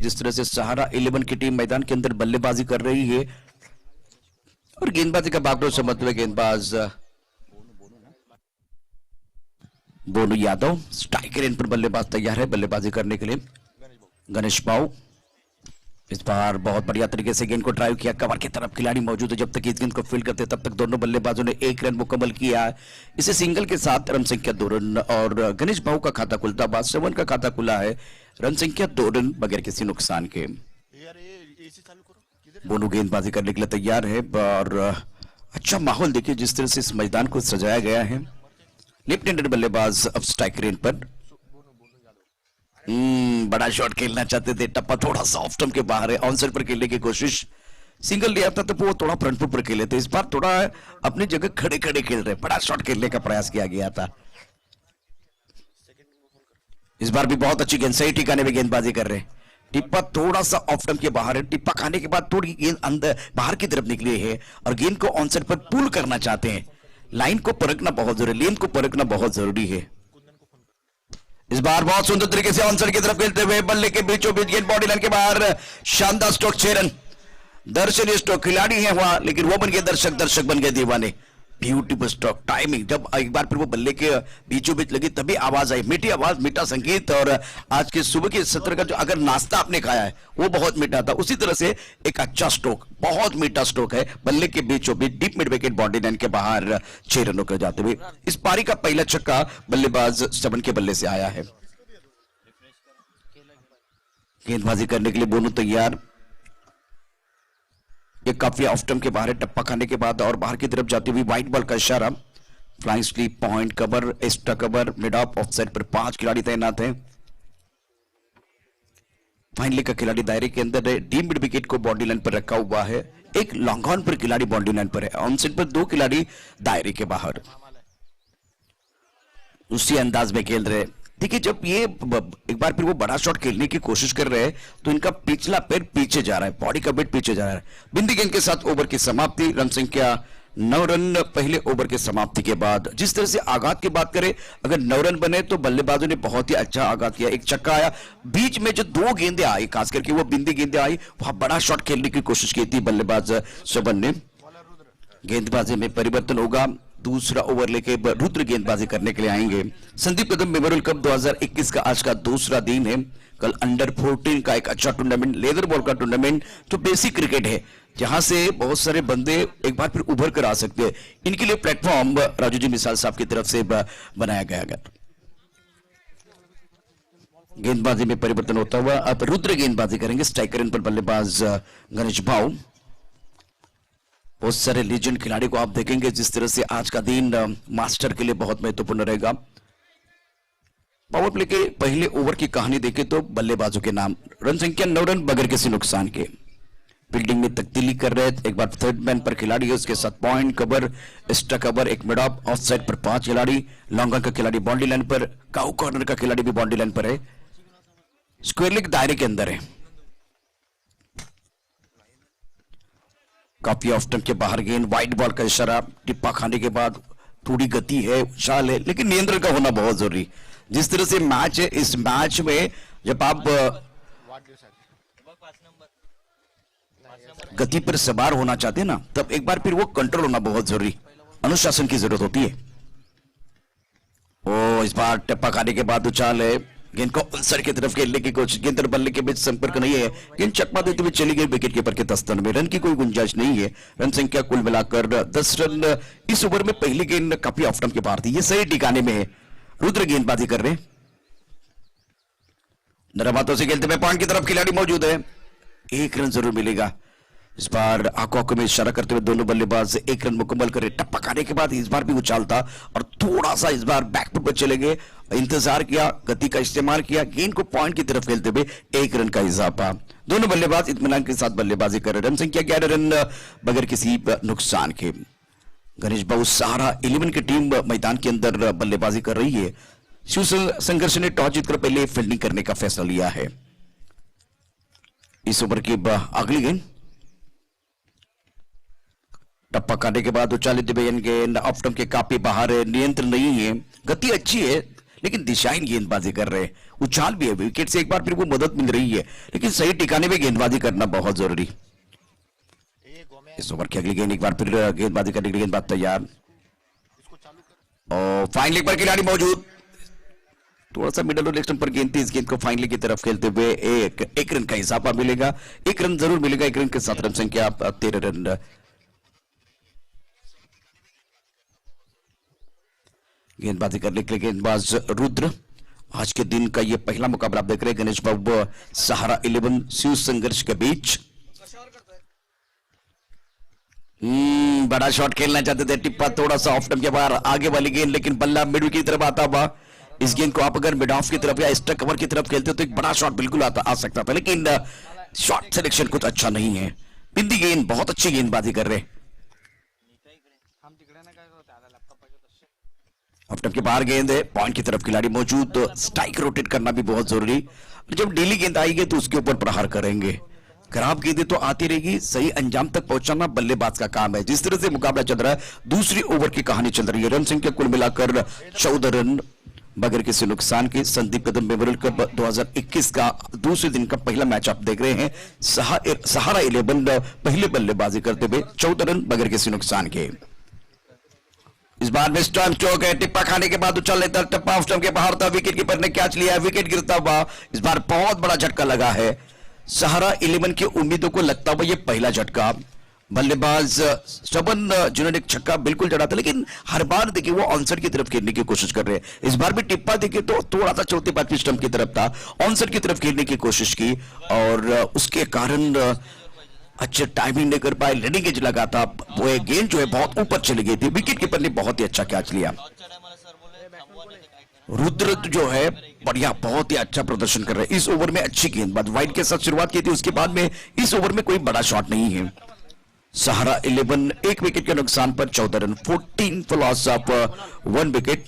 जिस तरह से सहारा 11 की टीम मैदान के अंदर बल्लेबाजी कर रही है और गेंदबाजी का बागडोर समझते हुए गेंदबाज बोनू यादव स्ट्राइकर इन पर बल्लेबाज तैयार है बल्लेबाजी करने के लिए। गणेश बाऊ इस बार बहुत बढ़िया तरीके से गेंद को ड्राइव किया, कवर की तरफ खिलाड़ी मौजूद है, जब तक इस गेंद को फील्ड करते तब तक दोनों बल्लेबाजों ने एक रन मुकम्मल किया। इसे सिंगल के साथ रन संख्या 2 रन और गणेश बाऊ का खाता खुलता बाद श्रवण का खाता खुला है रन संख्या 2 रन बगैर किसी नुकसान के। बोनू गेंदबाजी करने के लिए तैयार है और अच्छा माहौल देखिए जिस तरह से इस मैदान को सजाया गया है। लेफ्ट हैंडेड बल्लेबाज अब स्ट्राइक रेंज पर बड़ा शॉट खेलना चाहते थे, टप्पा थोड़ा सा ऑफ स्टंप के बाहर है, ऑन साइड पर खेलने की कोशिश, सिंगल लिया था तो वो थोड़ा फ्रंट फुट पर खेले थे, इस बार थोड़ा अपनी जगह खड़े खड़े खेल रहे, बड़ा शॉट खेलने का प्रयास किया गया था। इस बार भी बहुत अच्छी गेंद सही ठिकाने में गेंदबाजी कर रहे, टिप्पा थोड़ा सा ऑफ स्टंप के बाहर है, टिप्पा खाने के बाद थोड़ी गेंद अंदर बाहर की तरफ निकली है और गेंद को ऑन साइड पर पुल करना चाहते हैं। लाइन को परखना बहुत जरूरी, लेन को परखना बहुत जरूरी है। इस बार बहुत सुंदर तरीके से ऑनसाइड की तरफ खेलते हुए बल्ले के बीचों बीच गेंद बॉडी लाइन के बाहर, शानदार स्ट्रोक 6 रन। दर्शनीय स्ट्रोक, खिलाड़ी है वहां लेकिन वो बन गए दर्शक, दर्शक बन गए दीवाने। ब्यूटीफुल स्ट्रोक, टाइमिंग, जब एक बार फिर वो बल्ले के बीचों बीच लगी तभी आवाज आई, मीठी आवाज, मीठा संगीत। और आज के सुबह के सत्र का जो अगर नाश्ता आपने खाया है वो बहुत मीठा था, उसी तरह से एक अच्छा स्ट्रोक, बहुत मीठा स्ट्रोक है, बल्ले के बीचों बीच deep mid wicket boundary line के बाहर 6 रनों के जाते हुए। इस पारी का पहला छक्का बल्लेबाज श्रवण के बल्ले से आया है। गेंदबाजी करने के लिए बोनू तैयार, ये काफी ऑफ स्टंप के बाहर है, टप्पा खाने के बाद और बाहर की तरफ जाती हुई व्हाइट बॉल का इशारा, flying sleep, point cover, extra cover, mid of, offside पर 5 खिलाड़ी तैनात हैं। फाइनली का खिलाड़ी दायरे के अंदर है, डीप मिड विकेट को बाउंड्री लाइन पर रखा हुआ है, एक लॉन्ग ऑन पर खिलाड़ी बाउंड्री लाइन पर है, ऑन साइड पर 2 खिलाड़ी दायरे के बाहर उसी अंदाज में खेल रहे। देखिए जब ये एक बार फिर वो बड़ा शॉट खेलने की कोशिश कर रहे हैं तो इनका पिछला पैर पीछे जा रहा है, बॉडी का वेट पीछे जा रहा है। बिंदी गेंद के साथ ओवर की समाप्ति, रन संख्या 9 रन पहले ओवर के समाप्ति के बाद। जिस तरह से आगाज की बात करें, अगर 9 रन बने तो बल्लेबाजों ने बहुत ही अच्छा आगाज किया, एक छक्का आया, बीच में जो 2 गेंदें आई, खास करके वो बिंदी गेंदें आई, वहां बड़ा शॉट खेलने की कोशिश की थी बल्लेबाज श्रवण ने। गेंदबाजी में परिवर्तन होगा, दूसरा ओवर लेके रुद्र गेंदबाजी करने के लिए आएंगे। संदीप कदम मेमोरियल कप 2021 का आज का दूसरा दिन है। कल अंडर 14 का एक अच्छा टूर्नामेंट, लेदर बॉल का टूर्नामेंट, जो बेसिक क्रिकेट है, जहां से बहुत सारे बंदे एक बार फिर उभर कर आ सकते हैं, इनके लिए प्लेटफॉर्म राजू जी मिसाल साहब की तरफ से बनाया गया है। गेंदबाजी में परिवर्तन होता हुआ अब रुद्र गेंदबाजी करेंगे, स्ट्राइकर इन पर बल्लेबाज गणेश भाऊ। बहुत सारे लीजेंड खिलाड़ी को आप देखेंगे, जिस तरह से आज का दिन मास्टर के लिए बहुत महत्वपूर्ण रहेगा। पावर प्ले के पहले ओवर की कहानी देखें तो बल्लेबाजों के नाम, रन संख्या 9 रन बगैर किसी नुकसान के। फील्डिंग में तब्दीली कर रहे थे, एक बार थर्ड मैन पर खिलाड़ी है, उसके साथ पॉइंट कवर, एक्स्ट्रा कवर, एक मिड ऑफ, ऑफ साइड पर 5 खिलाड़ी, लॉन्ग ऑन का खिलाड़ी बाउंड्री लाइन पर, काउ कॉर्नर का खिलाड़ी भी बाउंड्री लाइन पर है, स्क्वायर लेग दायरे के अंदर है। काफी ऑफ स्टंप के बाहर गेंद, व्हाइट बॉल का इशारा, टिप्पा खाने के बाद थोड़ी गति है, उछाल है, लेकिन नियंत्रण का होना बहुत जरूरी। जिस तरह से मैच है, इस मैच में जब आप गति पर सवार होना चाहते हैं ना, तब एक बार फिर वो कंट्रोल होना बहुत जरूरी, अनुशासन की जरूरत होती है। ओ इस बार टिप्पा खाने के बाद उछाल है, गेंद को अंसर की तरफ खेलने की कोशिश, गेंद और बल्ले के बीच संपर्क नहीं है, गेंद चकमा देते हुए चली गई विकेट कीपर के तस्तन में, रन की कोई गुंजाइश नहीं है। रन संख्या कुल मिलाकर 10 रन। इस ओवर में पहली गेंद काफी ऑफ स्टंप के बाहर थी, ये सही ठिकाने में है, रुद्र गेंदबाजी कर रहे, नरम हाथों से खेलते हुए पॉइंट की तरफ खिलाड़ी मौजूद है, 1 रन जरूर मिलेगा। इस बार आंखों में इशारा करते हुए दोनों बल्लेबाज 1 रन मुकम्मल करे, टप्पा खाने के बाद इस बार भी उछालता और थोड़ा सा इस बार बैकफुट पर चले गए, इंतजार किया, गति का इस्तेमाल किया, गेंद को पॉइंट की तरफ खेलते हुए 1 रन का इजाफा। दोनों बल्लेबाज इत्मीनान के साथ बल्लेबाजी कर रहे, रन संख्या 11 रन बगैर किसी नुकसान के। गणेश बाबू सहारा 11 की टीम मैदान के अंदर बल्लेबाजी कर रही है। शिव संघर्ष ने टॉस जीतकर पहले फील्डिंग करने का फैसला लिया है। इस ओवर की अगली गेंद, टप्पा काटने के बाद उछाले दिव्यन गेंद ऑफ स्टंप के काफी बाहर है, नियंत्रण नहीं है, गति अच्छी है, लेकिन दिशाहीन गेंदबाजी कर रहे हैं। उछाल भी है, विकेट से एक बार फिर वो मदद मिल रही है, लेकिन सही ठिकाने पे गेंदबाजी करना बहुत जरूरी। इस ओवर की अगली गेंद एक बार फिर गेंदबाजी करने के लिए गेंदबाज तैयार और फाइन लेग पर खिलाड़ी मौजूद। थोड़ा सा मिडल और लेग स्टंप पर गेंद थी, इस गेंद को फाइन लेग की तरफ खेलते हुए एक रन का इजाफा मिलेगा, एक रन जरूर मिलेगा। एक रन के साथ रन संख्या 13 रन। गेंदबाजी करने के लिए गेंदबाज रुद्र। आज के दिन का यह पहला मुकाबला आप देख रहे हैं गणेश बाबू सहारा 11 शिव संघर्ष के बीच। बड़ा शॉट खेलना चाहते थे, टिप्पा थोड़ा सा ऑफ स्टंप के बाहर, आगे वाली गेंद लेकिन बल्ला मिडल की तरफ आता हुआ। इस गेंद को आप अगर मिड ऑफ की तरफ या एक्स्ट्रा कवर की तरफ खेलते तो एक बड़ा शॉट बिल्कुल आ सकता था, लेकिन शॉट सिलेक्शन कुछ अच्छा नहीं है। बिंदी गेंद बहुत अच्छी गेंदबाजी कर रहे। ऑफ स्टंप के बाहर गेंद है, पॉइंट की तरफ खिलाड़ी मौजूद। स्ट्राइक रोटेट करना भी बहुत जरूरी, जब डेली गेंद आएगी तो उसके ऊपर प्रहार करेंगे। खराब गेंदें तो आती रहेगी, सही अंजाम तक पहुंचाना बल्लेबाज का काम है। जिस तरह से मुकाबला चल रहा है, दूसरी ओवर की कहानी चल रही है। रन संख्या कुल मिलाकर 14 रन बगैर किसी नुकसान के। संदीप कदम मेमोरियल कप 2021 का दूसरे दिन का पहला मैच आप देख रहे हैं। सहारा 11 पहले बल्लेबाजी करते हुए 14 रन बगैर किसी नुकसान के। इस बार में स्टंप चौक है, टिप्पा खाने के बाद उछल लेता, टिप्पा ऑफ स्टंप के बाहर था, विकेट कीपर ने कैच लिया, विकेट गिरता हुआ। इस बार बहुत बड़ा झटका लगा है सहारा 11 की उम्मीदों को, लगता हुआ ये पहला झटका। बल्लेबाज श्रवण जिन्होंने एक छक्का बिल्कुल जड़ा था, लेकिन हर बार देखिए वो ऑनसाइड की तरफ खेलने की कोशिश कर रहे हैं। इस बार भी टिप्पा देखिए तो थोड़ा सा चौथे पांचवें स्टंप की तरफ था, ऑनसाइड की तरफ खेलने की कोशिश की और उसके कारण अच्छे टाइमिंग नहीं कर पाए, लीडिंग एज लगा था, वो गेंद जो है बहुत ऊपर चली गई थी। विकेट कीपर ने बहुत ही अच्छा कैच लिया। रुद्र जो है बढ़िया, बहुत ही अच्छा प्रदर्शन कर रहे हैं इस ओवर में। अच्छी गेंदबाज वाइड के साथ शुरुआत की थी, उसके बाद में इस ओवर में कोई बड़ा शॉट नहीं है। सहारा 11 एक विकेट के नुकसान पर 14 run, 14 for loss of 1 wicket.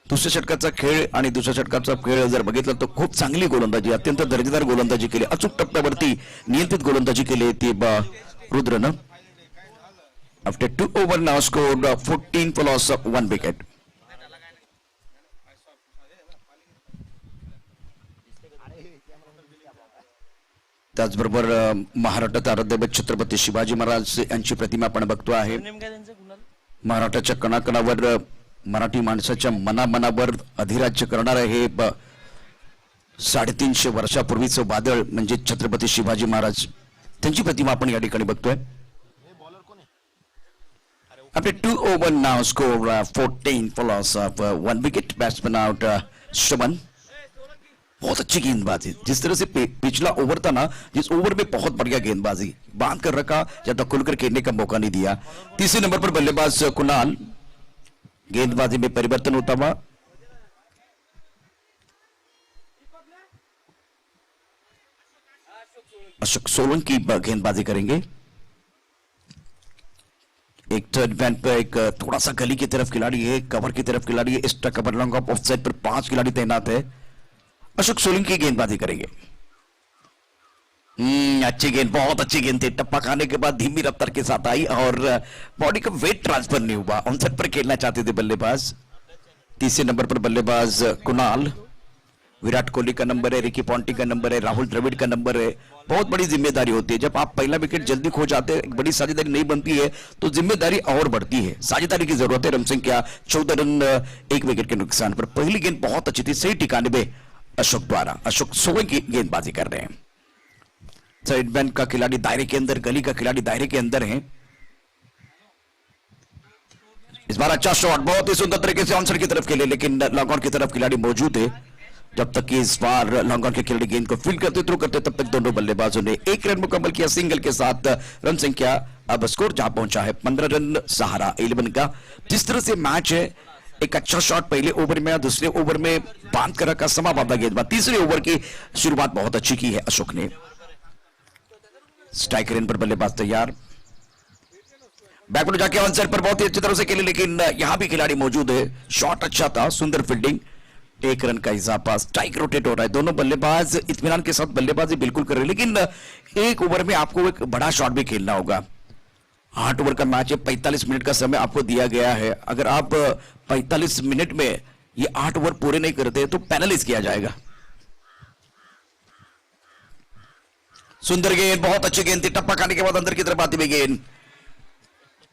दुसऱ्या षटकाचा खेळ आणि दुसऱ्या षटकाचा खेळ जर बघितलं तर खूप चांगली गोलंदाजी, अत्यंत दर्जेदार गोलंदाजी केली, अचूक टप्प्यावरती नियंत्रित गोलंदाजी केली ती रुद्रनं। After 2 over now scored 14 for loss of 1 wicket. त्याचबरोबर महाराष्ट्रात आराध्य छत्रपती शिवाजी महाराज यांची प्रतिमा आपण बघतो आहे। महाराष्ट्राच्या कणाकणावर मराठी माणसाच्या मनामनावर अधिराज्य करणारे हे 350 वर्षापूर्वीचं वादळ म्हणजे छत्रपती शिवाजी महाराज, त्यांची प्रतिमा आपण या ठिकाणी बघतोय। After 2 over now score 14 for loss of 1 wicket. Batsman out Shravan. बहुत अच्छी गेंदबाजी, जिस तरह से पिछला ओवर था ना, जिस ओवर में बहुत बढ़िया गेंदबाजी, बांध कर रखा, ज्यादा खुलकर खेलने का मौका नहीं दिया। तीसरे नंबर पर बल्लेबाज कुणाल। गेंदबाजी में परिवर्तन होता हुआ अशोक सोलंकी गेंदबाजी करेंगे। एक थर्ड मैन पर एक थोड़ा सा गली की तरफ खिलाड़ी है, कवर की तरफ खिलाड़ी है, extra cover long off side पर 5 खिलाड़ी तैनात है। अशोक सोलंकी गेंदबाजी करेंगे। अच्छी गेंद, बहुत अच्छी गेंद थी, टप्पा खाने के बाद धीमी रफ्तार के साथ आई और बॉडी का वेट ट्रांसफर नहीं हुआ। ऑनसेट पर खेलना चाहते थे बल्लेबाज। तीसरे नंबर पर बल्लेबाज कुणाल। विराट कोहली का नंबर है, रिकी पॉन्टिंग का नंबर है, राहुल द्रविड़ का नंबर है। बहुत बड़ी जिम्मेदारी होती है, जब आप पहला विकेट जल्दी खो जाते हैं, एक बड़ी साझेदारी नहीं बनती है तो जिम्मेदारी और बढ़ती है, साझेदारी की जरूरत है। रन संख्या 14 रन 1 विकेट के नुकसान पर। पहली गेंद बहुत अच्छी थी, सही ठिकाने पे अशोक द्वारा। अशोक सोलंकी गेंदबाजी कर रहे हैं। साइड बैन का खिलाड़ी दायरे के अंदर, गली का खिलाड़ी दायरे के अंदर है। इस बार अच्छा शॉट, बहुत ही सुंदर तरीके से ऑनसाइड की तरफ खेले, लेकिन लॉन्ग ऑन की तरफ खिलाड़ी मौजूद है। जब तक कि इस बार लॉन्ग ऑन के खिलाड़ी गेंद को फील्ड करते थ्रो करते, तब तक दोनों बल्लेबाजों ने 1 रन मुकम्मल किया सिंगल के साथ। रन संख्या अब स्कोर जहां पहुंचा है 15 रन सहारा 11 का। जिस तरह से मैच है, एक अच्छा शॉट पहले ओवर में, दूसरे ओवर में बांध कर रखा समाबादा गेंदबाज। तीसरे ओवर की शुरुआत बहुत अच्छी की है अशोक ने। स्ट्राइक रेन पर बल्लेबाज तैयार, बैकवर्ड जाके ऑन साइड पर बहुत ही अच्छी तरह से खेले, लेकिन यहां भी खिलाड़ी मौजूद है। शॉट अच्छा था, सुंदर फील्डिंग, 1 रन का इजाफा। स्ट्राइक रोटेट हो रहा है, दोनों बल्लेबाज इत्मीनान के साथ बल्लेबाजी बिल्कुल कर रहे हैं, लेकिन एक ओवर में आपको एक बड़ा शॉट भी खेलना होगा। 8 ओवर का मैच है, 45 मिनट का समय आपको दिया गया है। अगर आप 45 मिनट में ये 8 ओवर पूरे नहीं करते तो पेनलाइज किया जाएगा। सुंदर गेंद, बहुत अच्छी गेंद थी, टप्पा खाने के बाद अंदर की तरफ आती हुई गेंद।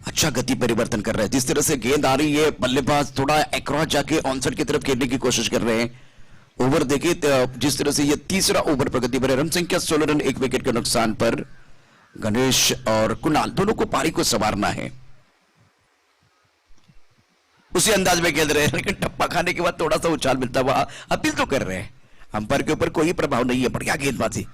अच्छा गति परिवर्तन कर रहे हैं, जिस तरह से गेंद आ रही है बल्लेबाज थोड़ा एक्रॉस जाके ऑनसाइड की तरफ खेलने की कोशिश कर रहे हैं। ओवर देखिए जिस तरह से ये तीसरा ओवर प्रगति पर है। रन संख्या 16 रन, 1 विकेट के नुकसान पर। गणेश और कुणाल दोनों को पारी को संवारना है। उसी अंदाज में खेल रहे हैं, लेकिन टप्पा खाने के बाद थोड़ा सा उछाल मिलता हुआ अपील तो कर रहे हैं। अंपायर के ऊपर कोई प्रभाव नहीं है। बढ़िया गेंदबाजी,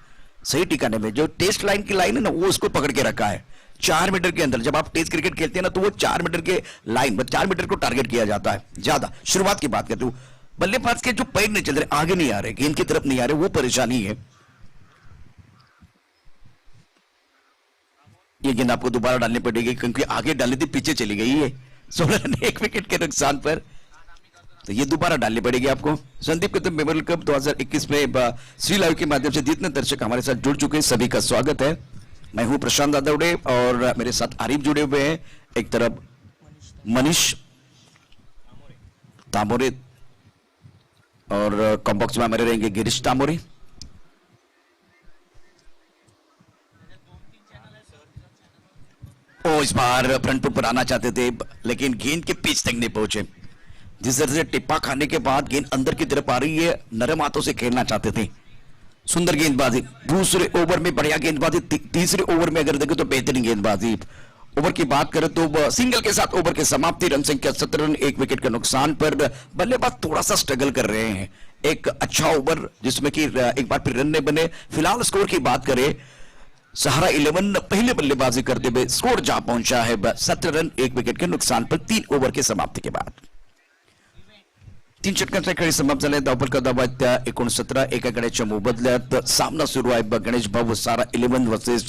सही ठिकाने में। जो टेस्ट लाइन की लाइन है ना, वो उसको पकड़ के रखा है। 4 मीटर के अंदर जब आप टेस्ट क्रिकेट खेलते हैं ना, तो वो 4 मीटर के लाइन, 4 मीटर को टारगेट किया जाता है ज्यादा। शुरुआत की बात करते हो, बल्लेबाज के जो पैर नहीं चल रहे, आगे नहीं आ रहे, गेंद की तरफ नहीं आ रहे, वो परेशानी है। ये गेंद आपको दोबारा डालनी पड़ेगी, क्योंकि आगे डालनी थी, पीछे चली गई है। 16 रन, 1 विकेट के नुकसान पर, तो ये दोबारा डालनी पड़ेगी आपको। संदीप कदम मेमोरियल कप 2021 में श्री लाइव के माध्यम से जितने दर्शक हमारे साथ जुड़ चुके हैं, सभी का स्वागत है। मैं हूं प्रशांत दादावड़े और मेरे साथ आरिफ जुड़े हुए हैं। एक तरफ मनीष तामोरे और कॉम्बॉक्स में हमारे रहेंगे गिरीश तामोरे। इस बार फ्रंट फुट पर आना चाहते थे, लेकिन गेंद के पिच तक नहीं पहुंचे। जिस तरह से टिप्पा खाने के बाद गेंद अंदर की तरफ आ रही है, नरम हाथों से खेलना चाहते थे। सुंदर गेंदबाजी, दूसरे ओवर में बढ़िया गेंदबाजी, तीसरे ओवर में अगर देखें तो बेहतरीन गेंदबाजी। ओवर की बात करें तो सिंगल के साथ ओवर की समाप्ति। रन संख्या 17 रन, 1 विकेट के नुकसान पर। बल्लेबाज थोड़ा सा स्ट्रगल कर रहे हैं। एक अच्छा ओवर जिसमें कि एक बार फिर रन नहीं बने। फिलहाल स्कोर की बात करें, सहारा 11 पहले बल्लेबाजी करते हुए स्कोर जा पहुंचा है 17 रन, 1 विकेट के नुकसान पर, 3 ओवर की समाप्ति के बाद। 3 षटकांचा खेळ समाप्त झाले। धावफलक धावत 69, एका गड्याच्या मोबदल्यात सामना सुरू आहे। गणेश भाऊ सारा 11 वर्सेस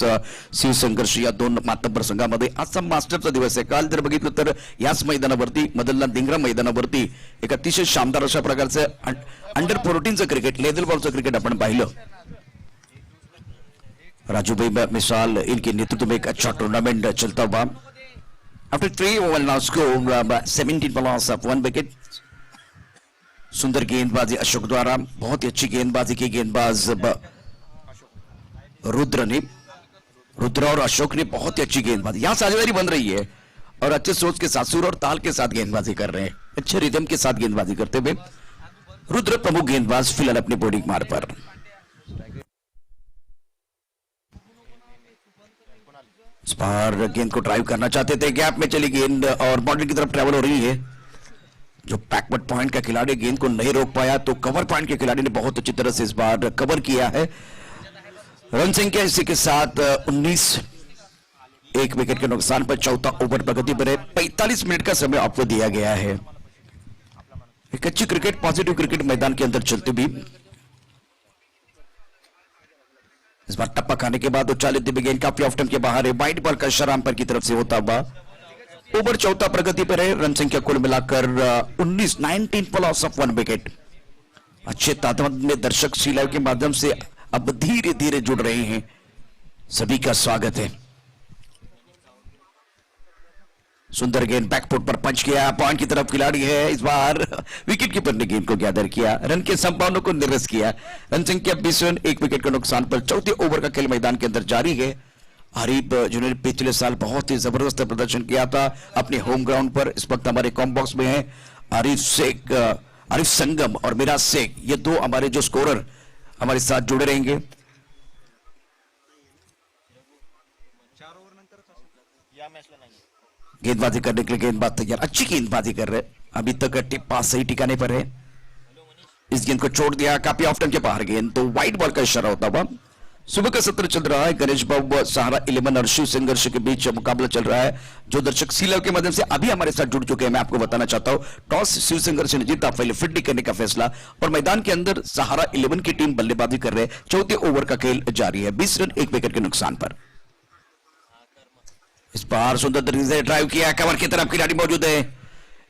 शिवसंघर्ष या 2 मातब्बर संघामध्ये आजचा मास्टरचा दिवस आहे। काल जर बघितलं तर याच मैदानावरती, मदलना दिंगरा मैदानावरती एक अतिशय शानदार अशा प्रकारचं अंडर 14चं क्रिकेट, लेदर बॉलचं क्रिकेट आपण पाहिलं। राजू भाई मिसाल, इनके नेतृत्व में एक अच्छा टूर्नामेंट चलता हुआ। After 3 over now score 17 for loss of 1 wicket. सुंदर गेंदबाजी अशोक द्वारा, बहुत ही अच्छी गेंदबाजी की गेंदबाज रुद्र और अशोक ने बहुत ही अच्छी गेंदबाजी, यहां साझेदारी बन रही है और अच्छे सोच के साथ, सुर और ताल के साथ गेंदबाजी कर रहे हैं। अच्छे रिदम के साथ गेंदबाजी करते हुए रुद्र प्रमुख गेंदबाज फिलहाल अपनी बॉलिंग मार पर। इस बार गेंद को ड्राइव करना चाहते थे, गैप में चली गेंद और बाउंड्री की तरफ ट्रेवल हो रही है। जो बैकवर्ड पॉइंट का खिलाड़ी गेंद को नहीं रोक पाया, तो कवर पॉइंट के खिलाड़ी ने बहुत अच्छी तरह से इस बार कवर किया है। रन संख्या इसी के साथ 19, 1 विकेट के नुकसान पर। चौथा ओवर प्रगति पर है। 45 मिनट का समय आपको दिया गया है। एक अच्छी क्रिकेट, पॉजिटिव क्रिकेट मैदान के अंदर चलती भी। इस बार टप्पा खाने के बाद उछालित गेंद काफी ऑफ टर्न के बाहर है। वाइड बॉल का इशारा अंपायर की तरफ से होता हुआ। ओवर चौथा प्रगति पर है। रन संख्या कुल मिलाकर 19 for loss of 1 विकेट। अच्छे तादाद में दर्शक सी लाइव के माध्यम से अब धीरे धीरे जुड़ रहे हैं, सभी का स्वागत है। सुंदर गेंद बैकफुट पर पंच किया, पॉइंट की तरफ खिलाड़ी है। इस बार विकेट कीपर ने गेंद को गैदर किया, रन के संभावनाओं को निरस्त किया। रन संख्या 20 रन, 1 विकेट के नुकसान पर। चौथे ओवर का खेल मैदान के अंदर जारी है। आरिफ जिन्होंने पिछले साल बहुत ही जबरदस्त प्रदर्शन किया था अपने होम ग्राउंड पर, इस वक्त हमारे कॉम्बॉक्स में है। आरिफ संगम और मिराज शेख, ये 2 हमारे जो स्कोरर हमारे साथ जुड़े रहेंगे। गेंदबाजी करने के लिए गेंदबाज तैयार, अच्छी गेंदबाजी कर रहे, अभी तक टिप्पा सही ठिकाने पर है। इस गेंद को छोड़ दिया, काफी ऑफ टर्न के बाहर गेंद, तो वाइड बॉल का इशारा होता हुआ। सुबह का सत्र चल रहा है। गणेश बाबू सहारा 11 और शिव संघर्ष के बीच मुकाबला चल रहा है। जो दर्शक सी लाइव के माध्यम से अभी हमारे साथ जुड़ चुके हैं, मैं आपको बताना चाहता हूं, टॉस शिव संघर्ष ने जीता, पहले फील्डिंग करने का फैसला, और मैदान के अंदर सहारा 11 की टीम बल्लेबाजी कर रहे हैं। चौथे ओवर का खेल जारी है। 20 रन, 1 विकेट के नुकसान पर। इस बार सुंदर तरीके से ड्राइव किया, कवर की तरफ खिलाड़ी मौजूद है।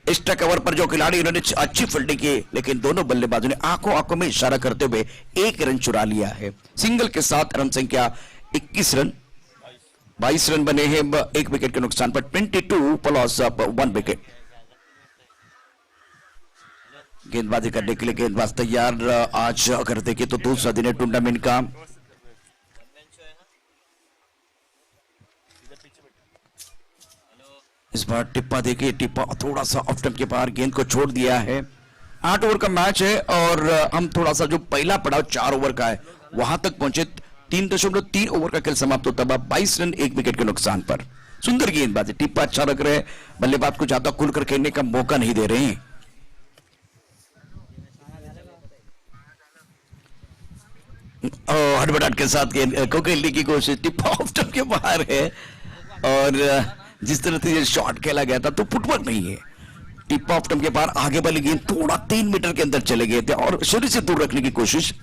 एक्स्ट्रा कवर पर जो खिलाड़ी, उन्होंने अच्छी फील्डिंग की, लेकिन दोनों बल्लेबाजों ने आंखों में इशारा करते हुए 1 रन चुरा लिया है। सिंगल के साथ रन संख्या 21 रन, 22 रन बने हैं 1 विकेट के नुकसान पर। 22 for loss of 1 विकेट। गेंदबाजी करने के लिए गेंदबाज तैयार। आज अगर देखें तो दूसरा दिन है टूर्नामेंट का। इस बार टिप्पा देखिए, टिप्पा थोड़ा सा ऑफ स्टंप के बाहर गेंद को छोड़ दिया है। 8 ओवर का मैच है और हम थोड़ा सा जो पहला पड़ाव 4 ओवर का है वहां तक पहुंचे। 3.3 ओवर का खेल समाप्त होता है 22 रन 1 विकेट के नुकसान पर। सुंदर गेंदबाजी, टिप्पा अच्छा लग रहे हैं, बल्लेबाज को ज्यादा खुलकर खेलने का मौका नहीं दे रहे हैं। हड़बड़ाहट के साथ गेंद को खेलने की कोशिश, टिप्पा ऑफ स्टंप के बाहर है और जिस तरह से ये शॉट खेला गया था तो फुटवर्क नहीं है। टिप्पा ऑफ स्टंप के बाहर आगे वाली गेंद थोड़ा 3 मीटर के अंदर चले गए थे और शरीर से दूर रखने की कोशिश,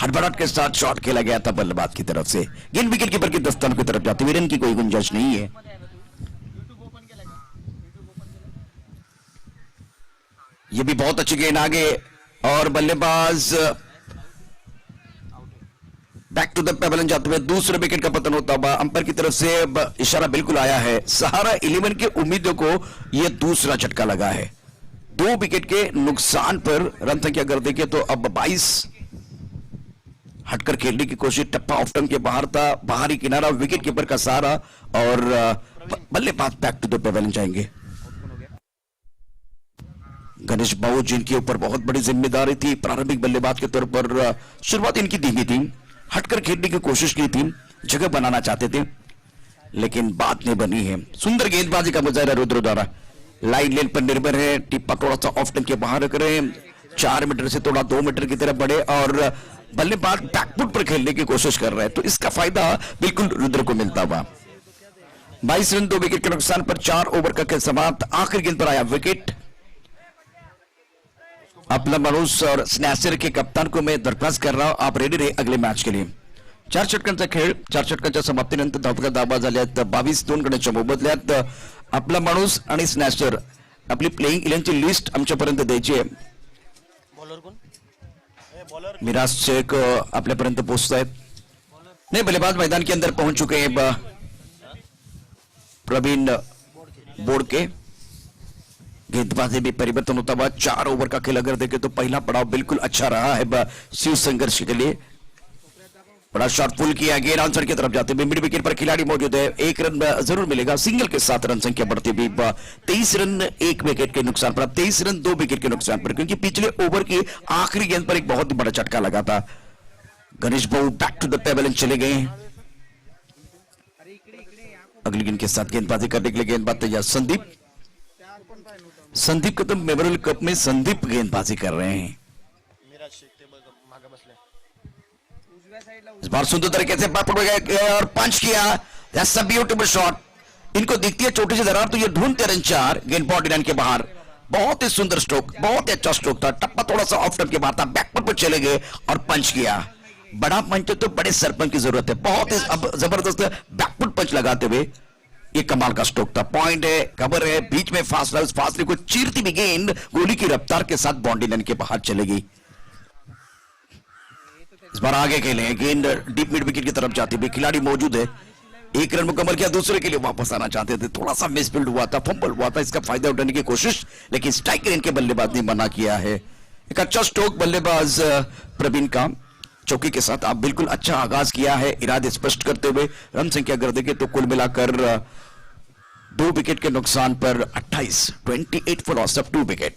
हड़बड़ाहट के साथ शॉट खेला गया था बल्लेबाज की तरफ से। गेंद विकेट कीपर की दस्तान की तरफ जाती हुई, रन की कोई गुंजाइश नहीं है। ये भी बहुत अच्छी गेंद आगे और बल्लेबाज बैक टू द पेवेलियन जाते हुए दूसरे विकेट का पतन होता हुआ। अंपायर की तरफ से इशारा बिल्कुल आया है। सहारा 11 के उम्मीदों को यह दूसरा झटका लगा है। 2 विकेट के नुकसान पर रन संख्या अगर देखें तो अब 22। हटकर खेलने की कोशिश, टप्पा ऑफ स्टंप के बाहर था, बाहरी किनारा, विकेट कीपर का सहारा और बल्लेबाज बैक टू द पेवेलियन जाएंगे। गणेश बाबू जिनके ऊपर बहुत बड़ी जिम्मेदारी थी, प्रारंभिक बल्लेबाज के तौर पर शुरुआत इनकी धीमी थी, हटकर खेलने की कोशिश की थी, जगह बनाना चाहते थे लेकिन बात नहीं बनी है। सुंदर गेंदबाजी का मुजाहरा रुद्र द्वारा, लाइन लेन पर निर्भर है। टिप्पा थोड़ा सा ऑफ स्टंप के बाहर करें, 4 मीटर से थोड़ा 2 मीटर की तरफ बढ़े और बल्लेबाज बैकफुट पर खेलने की कोशिश कर रहे हैं तो इसका फायदा बिल्कुल रुद्र को मिलता हुआ। 22 रन 2 विकेट के नुकसान पर 4 ओवर का खेल समाप्त। आखिरी गेंद पर आया विकेट। अपना मनुष्य और स्नैचर के कप्तान को मैं दरख्वास्त कर रहा हूं, आप रेडी रहे अगले मॅच के लिए। 4 षटकांचा खेळ, 4 षटकांच्या समाप्तीनंतर धावफलक दाबा झाल्यात 22-2 गण्याच्या मोबदल्यात। आपला माणूस आणि स्नॅचर आपली प्लेइंग 11 ची लिस्ट आमच्यापर्यंत द्यायची आहे। मिराज शेख आपल्यापर्यंत पोहोचतायत, नहीं बल्लेबाज मैदान के अंदर पहुंच चुके हैं। प्रवीण बोड़के गेंदबाजी में परिवर्तन होता हुआ। 4 ओवर का खेल अगर देखें तो पहला पड़ाव बिल्कुल अच्छा रहा है शिव संघर्ष के लिए। बड़ा शॉट पुल किया, गेंद आंसर की तरफ जाते हुए मिड विकेट पर खिलाड़ी मौजूद है, 1 रन जरूर मिलेगा। सिंगल के साथ रन संख्या बढ़ती हुई 23 रन 1 विकेट के नुकसान पर, 23 रन 2 विकेट के नुकसान पर, क्योंकि पिछले ओवर की आखिरी गेंद पर एक बहुत ही बड़ा झटका लगा था। गणेश बाबू बैक टू द पेवेलियन चले गए। अगली गेंद के साथ गेंदबाजी करने के लिए गेंदबाज तैयार संदीप। संदीप को तो मेमोरियल कप में संदीप गेंदबाजी कर रहे हैं। इस बार सुंदर तरीके से पकड़ गए और पंच किया, दैट्स अ ब्यूटीफुल शॉट। इनको दिखती है छोटी सी दरार तो ये ढूंढते रन 4, गेंद बॉडी लाइन के बाहर। बहुत ही सुंदर स्ट्रोक, बहुत ही अच्छा स्ट्रोक था। टप्पा थोड़ा सा ऑफ स्टंप के बाहर था, बैकफुट पर चले गए और पंच किया। बड़ा पंच तो बड़े सरपंच की जरूरत है, बहुत ही जबरदस्त बैकफुट पंच लगाते हुए ये कमाल का स्ट्रोक था। पॉइंट है, कवर है, बीच में फासला, उस फासले को चीरती हुई गेंद गोली की रफ्तार के साथ बाउंड्री लाइन के बाहर चलेगी। इस बार आगे खेले, गेंद डीप मिड विकेट की तरफ जाती हुई, खिलाड़ी मौजूद है। 1 रन मुकम्मल किया, दूसरे के लिए वापस आना चाहते थे, थोड़ा सा मिसफील्ड हुआ था, फंबल हुआ था, इसका फायदा उठाने की कोशिश, लेकिन स्ट्राइकर इनके बल्लेबाज ने मना किया है। एक अच्छा स्ट्रोक बल्लेबाज प्रवीण का, चौकी के साथ आप बिल्कुल अच्छा आगाज किया है, इरादे स्पष्ट करते हुए। रन संख्या अगर देखें तो कुल मिलाकर 2 विकेट के नुकसान पर 28 फॉर लॉस ऑफ 2 विकेट।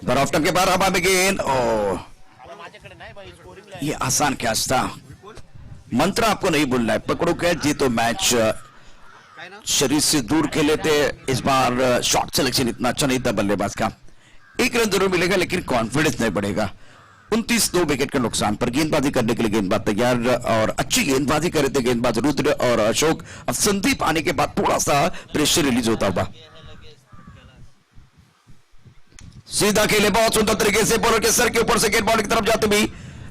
बराफ्टम के बाहर हवा में गेंद, ये आसान कैच था। मंत्र आपको नहीं बोलना है, पकड़ो कैच जीतो मैच। शरीर से दूर खेले थे, इस बार शॉट सिलेक्शन इतना अच्छा नहीं था बल्लेबाज का। 1 रन जरूर मिलेगा लेकिन कॉन्फिडेंस नहीं बढ़ेगा। 29 2 विकेट के नुकसान पर गेंदबाजी करने के लिए गेंदबाज तैयार और अच्छी गेंदबाजी कर रहे थे गेंदबाज रुद्र और अशोक। अब संदीप आने के बाद थोड़ा सा प्रेशर रिलीज होता हुआ। सीधा खेले, बहुत सुंदर तरीके से बॉलर के सर के ऊपर से गेंद बॉल की तरफ जाते हुए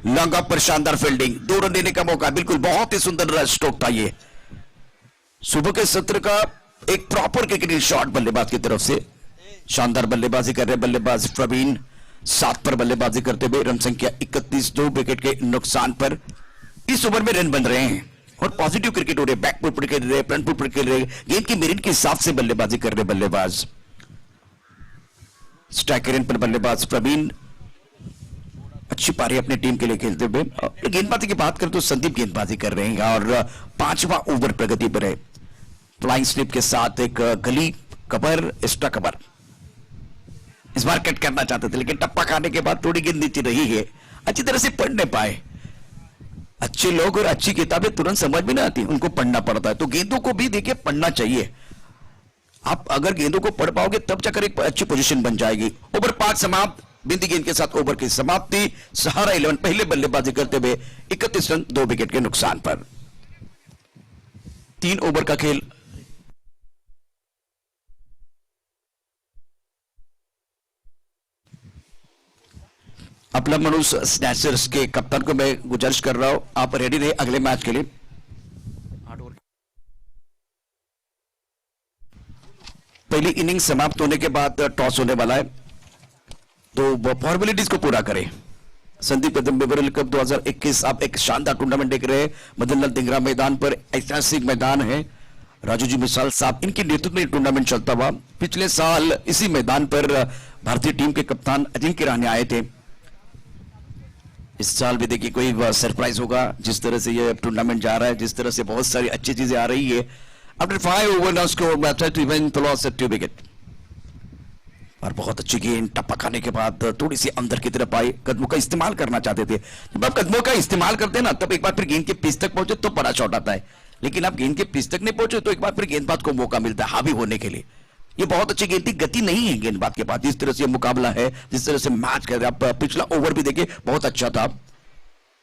लॉन्ग ऑफ पर शानदार फील्डिंग, 2 रन देने का मौका, बिल्कुल बहुत ही सुंदर स्ट्रोक था ये। सुबह के सत्र का एक प्रॉपर क्रिकेटिंग शॉट बल्लेबाज की तरफ से। शानदार बल्लेबाजी कर रहे बल्लेबाज प्रवीण, 7 पर बल्लेबाजी करते हुए रन संख्या 31 2 विकेट के नुकसान पर। इस ओवर में रन बन रहे हैं और पॉजिटिव क्रिकेट हो रहे, बैकफुट पर खेल रहे, फ्रंट फुट पर खेल रहे, गेंद की मेरिट के हिसाब से बल्लेबाजी कर रहे बल्लेबाज। स्ट्राइकर एंड पर बल्लेबाज प्रवीण अच्छी पारी अपनी टीम के लिए खेलते हुए। गेंदबाजी की बात करें तो संदीप गेंदबाजी कर रहे हैं और पांचवा ओवर प्रगति पर है। फ्लाइंग स्लिप के साथ एक गली कवर, एक्स्ट्रा कवर इस बार कट करना चाहते थे, लेकिन टप्पा खाने के बाद थोड़ी गेंद नीचे रही है, अच्छी तरह से पढ़ नहीं पाए। अच्छे लोग और अच्छी किताबें तुरंत समझ में नहीं आती, उनको पढ़ना पड़ता है। तो गेंदों को भी देखिए पढ़ना चाहिए। आप अगर गेंदों को पढ़ पाओगे तब जाकर एक अच्छी पोजीशन बन जाएगी। ओवर 5 समाप्त, बिंदी गेंद के साथ ओवर की समाप्ति। सहारा 11 पहले बल्लेबाजी करते हुए 31 रन 2 विकेट के नुकसान पर। 3 ओवर का खेल। अपना मनुष्य स्नैचर्स के कप्तान को मैं गुजारिश कर रहा हूं, आप रेडी रहे अगले मैच के लिए। पहली इनिंग समाप्त होने के बाद टॉस होने वाला है, तो फॉर्मेलिटीज को पूरा करें। संदीप कदम मेमोरियल कप 2021 आप एक शानदार टूर्नामेंट देख रहे हैं। मदन लाल धिंगरा मैदान पर ऐतिहासिक मैदान है। राजू जी मिसाल साहब इनके नेतृत्व में टूर्नामेंट चलता हुआ। पिछले साल इसी मैदान पर भारतीय टीम के कप्तान अजिंक्य रहाणे आए थे। इस साल भी देखिए कोई सरप्राइज होगा। जिस तरह से ये टूर्नामेंट जा रहा है, जिस तरह से बहुत सारी अच्छी चीजें आ रही है। After 5 over now score match two even loss at 2 wicket. और बहुत अच्छी गेंद टप्पा खाने के बाद थोड़ी सी अंदर की तरफ आई। कदमों का इस्तेमाल करना चाहते थे। जब आप कदमों का इस्तेमाल करते हैं ना, तब एक बार फिर गेंद के पिच तक पहुंचे तो बड़ा शॉट आता है। लेकिन आप गेंद के पिच तक नहीं पहुंचे तो एक बार फिर गेंदबाज को मौका मिलता है हावी होने के लिए। ये बहुत अच्छी गेंद थी, गति नहीं है गेंदबाज के पास। जिस तरह से मुकाबला है, जिस तरह से मैच कर रहे हैं, आप पिछला ओवर भी देखिए बहुत अच्छा था।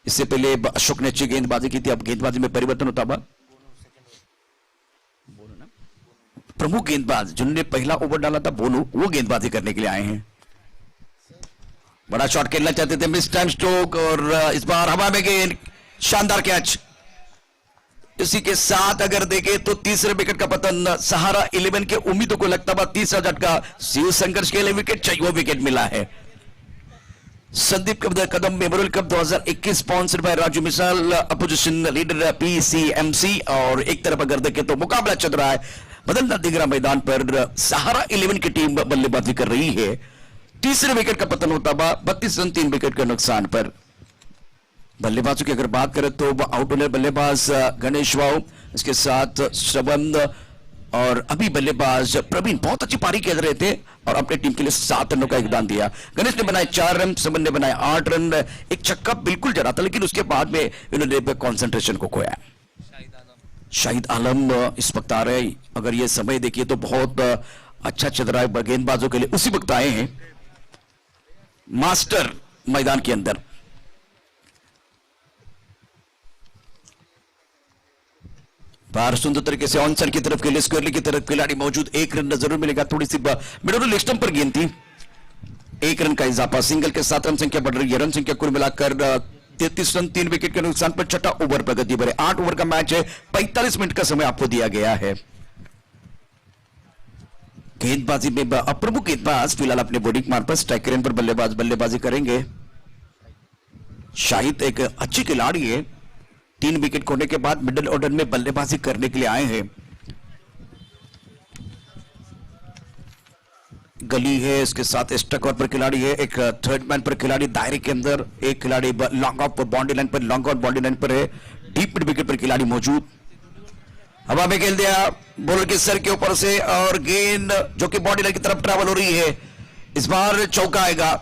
इससे पहले अशोक ने अच्छी गेंदबाजी की थी। अब गेंदबाजी में परिवर्तन होता हुआ प्रमुख गेंदबाज जिन्होंने पहला ओवर डाला था बोनू, वो गेंदबाजी करने के लिए आए हैं। बड़ा शॉट खेलना चाहते थे मिस टाइम स्ट्रोक, और इस बार हवा में गेंद, शानदार कैच। इसी के साथ अगर देखें तो तीसरे विकेट का पतन। सहारा 11 के उम्मीदों को लगता हुआ तीसरा झटका। शिव संघर्ष के लिए विकेट चाहिए, वो विकेट मिला है। Sandeep Kadam memorial cup 2021 sponsored by Raju Misal, opposition leader PCMC. और एक तरफ अगर देखें तो मुकाबला चल रहा है मदन लाल धिंगरा मैदान पर। सहारा 11 की टीम बल्लेबाजी कर रही है। तीसरे विकेट का पतन होता हुआ 32 रन 3 विकेट के नुकसान पर। बल्लेबाजों की अगर बात करें तो आउट होने बल्लेबाज गणेश वाव, इसके साथ श्रवण और अभी बल्लेबाज प्रवीण बहुत अच्छी पारी खेल रहे थे और अपनी टीम के लिए 7 रनों का योगदान दिया। गणेश ने बनाए 4 रन, श्रवण ने बनाए 8 रन। एक छक्का बिल्कुल जरा था, लेकिन उसके बाद में इन्होंने कॉन्सेंट्रेशन को खोया। शाहिद आलम इस वक्त आ रहे हैं। अगर ये समय देखिए तो बहुत अच्छा चल रहा है गेंदबाजों के लिए। उसी वक्त आए हैं मास्टर मैदान के अंदर। बाहर सुंदर तरीके से ऑनसाइड की तरफ के लिए स्क्वायरली की तरफ खिलाड़ी मौजूद। 1 रन जरूर मिलेगा। थोड़ी सी मिडल लेग स्टंप पर गेंद थी। 1 रन का इजाफा। सिंगल के साथ रन संख्या बढ़ रही है। रन संख्या कुल मिलाकर 33 रन 3 विकेट के नुकसान पर। छठा ओवर प्रगति पर है। 8 ओवर का मैच है। 45 मिनट का समय आपको दिया गया है। गेंदबाजी में प्रमुख गेंदबाज फिलहाल अपने बॉलिंग मार्ग पर। स्ट्राइकर पर बल्लेबाजी करेंगे। शाहिद एक अच्छी खिलाड़ी है। 3 विकेट खोने के बाद मिडिल ऑर्डर में बल्लेबाजी करने के लिए आए हैं। गली है, इसके साथ स्टक आउट पर खिलाड़ी है। एक थर्ड मैन पर खिलाड़ी दायरे के अंदर। एक खिलाड़ी लॉन्ग आउट पर बाउंड्री लाइन पर, लॉन्ग आउट बाउंड्री लाइन पर है। डीप मिड विकेट पर खिलाड़ी मौजूद। हवा में खेल दिया बॉलर के सर के ऊपर से और गेंद जो कि बाउंड्री लाइन की तरफ ट्रैवल हो रही है। इस बार चौका आएगा।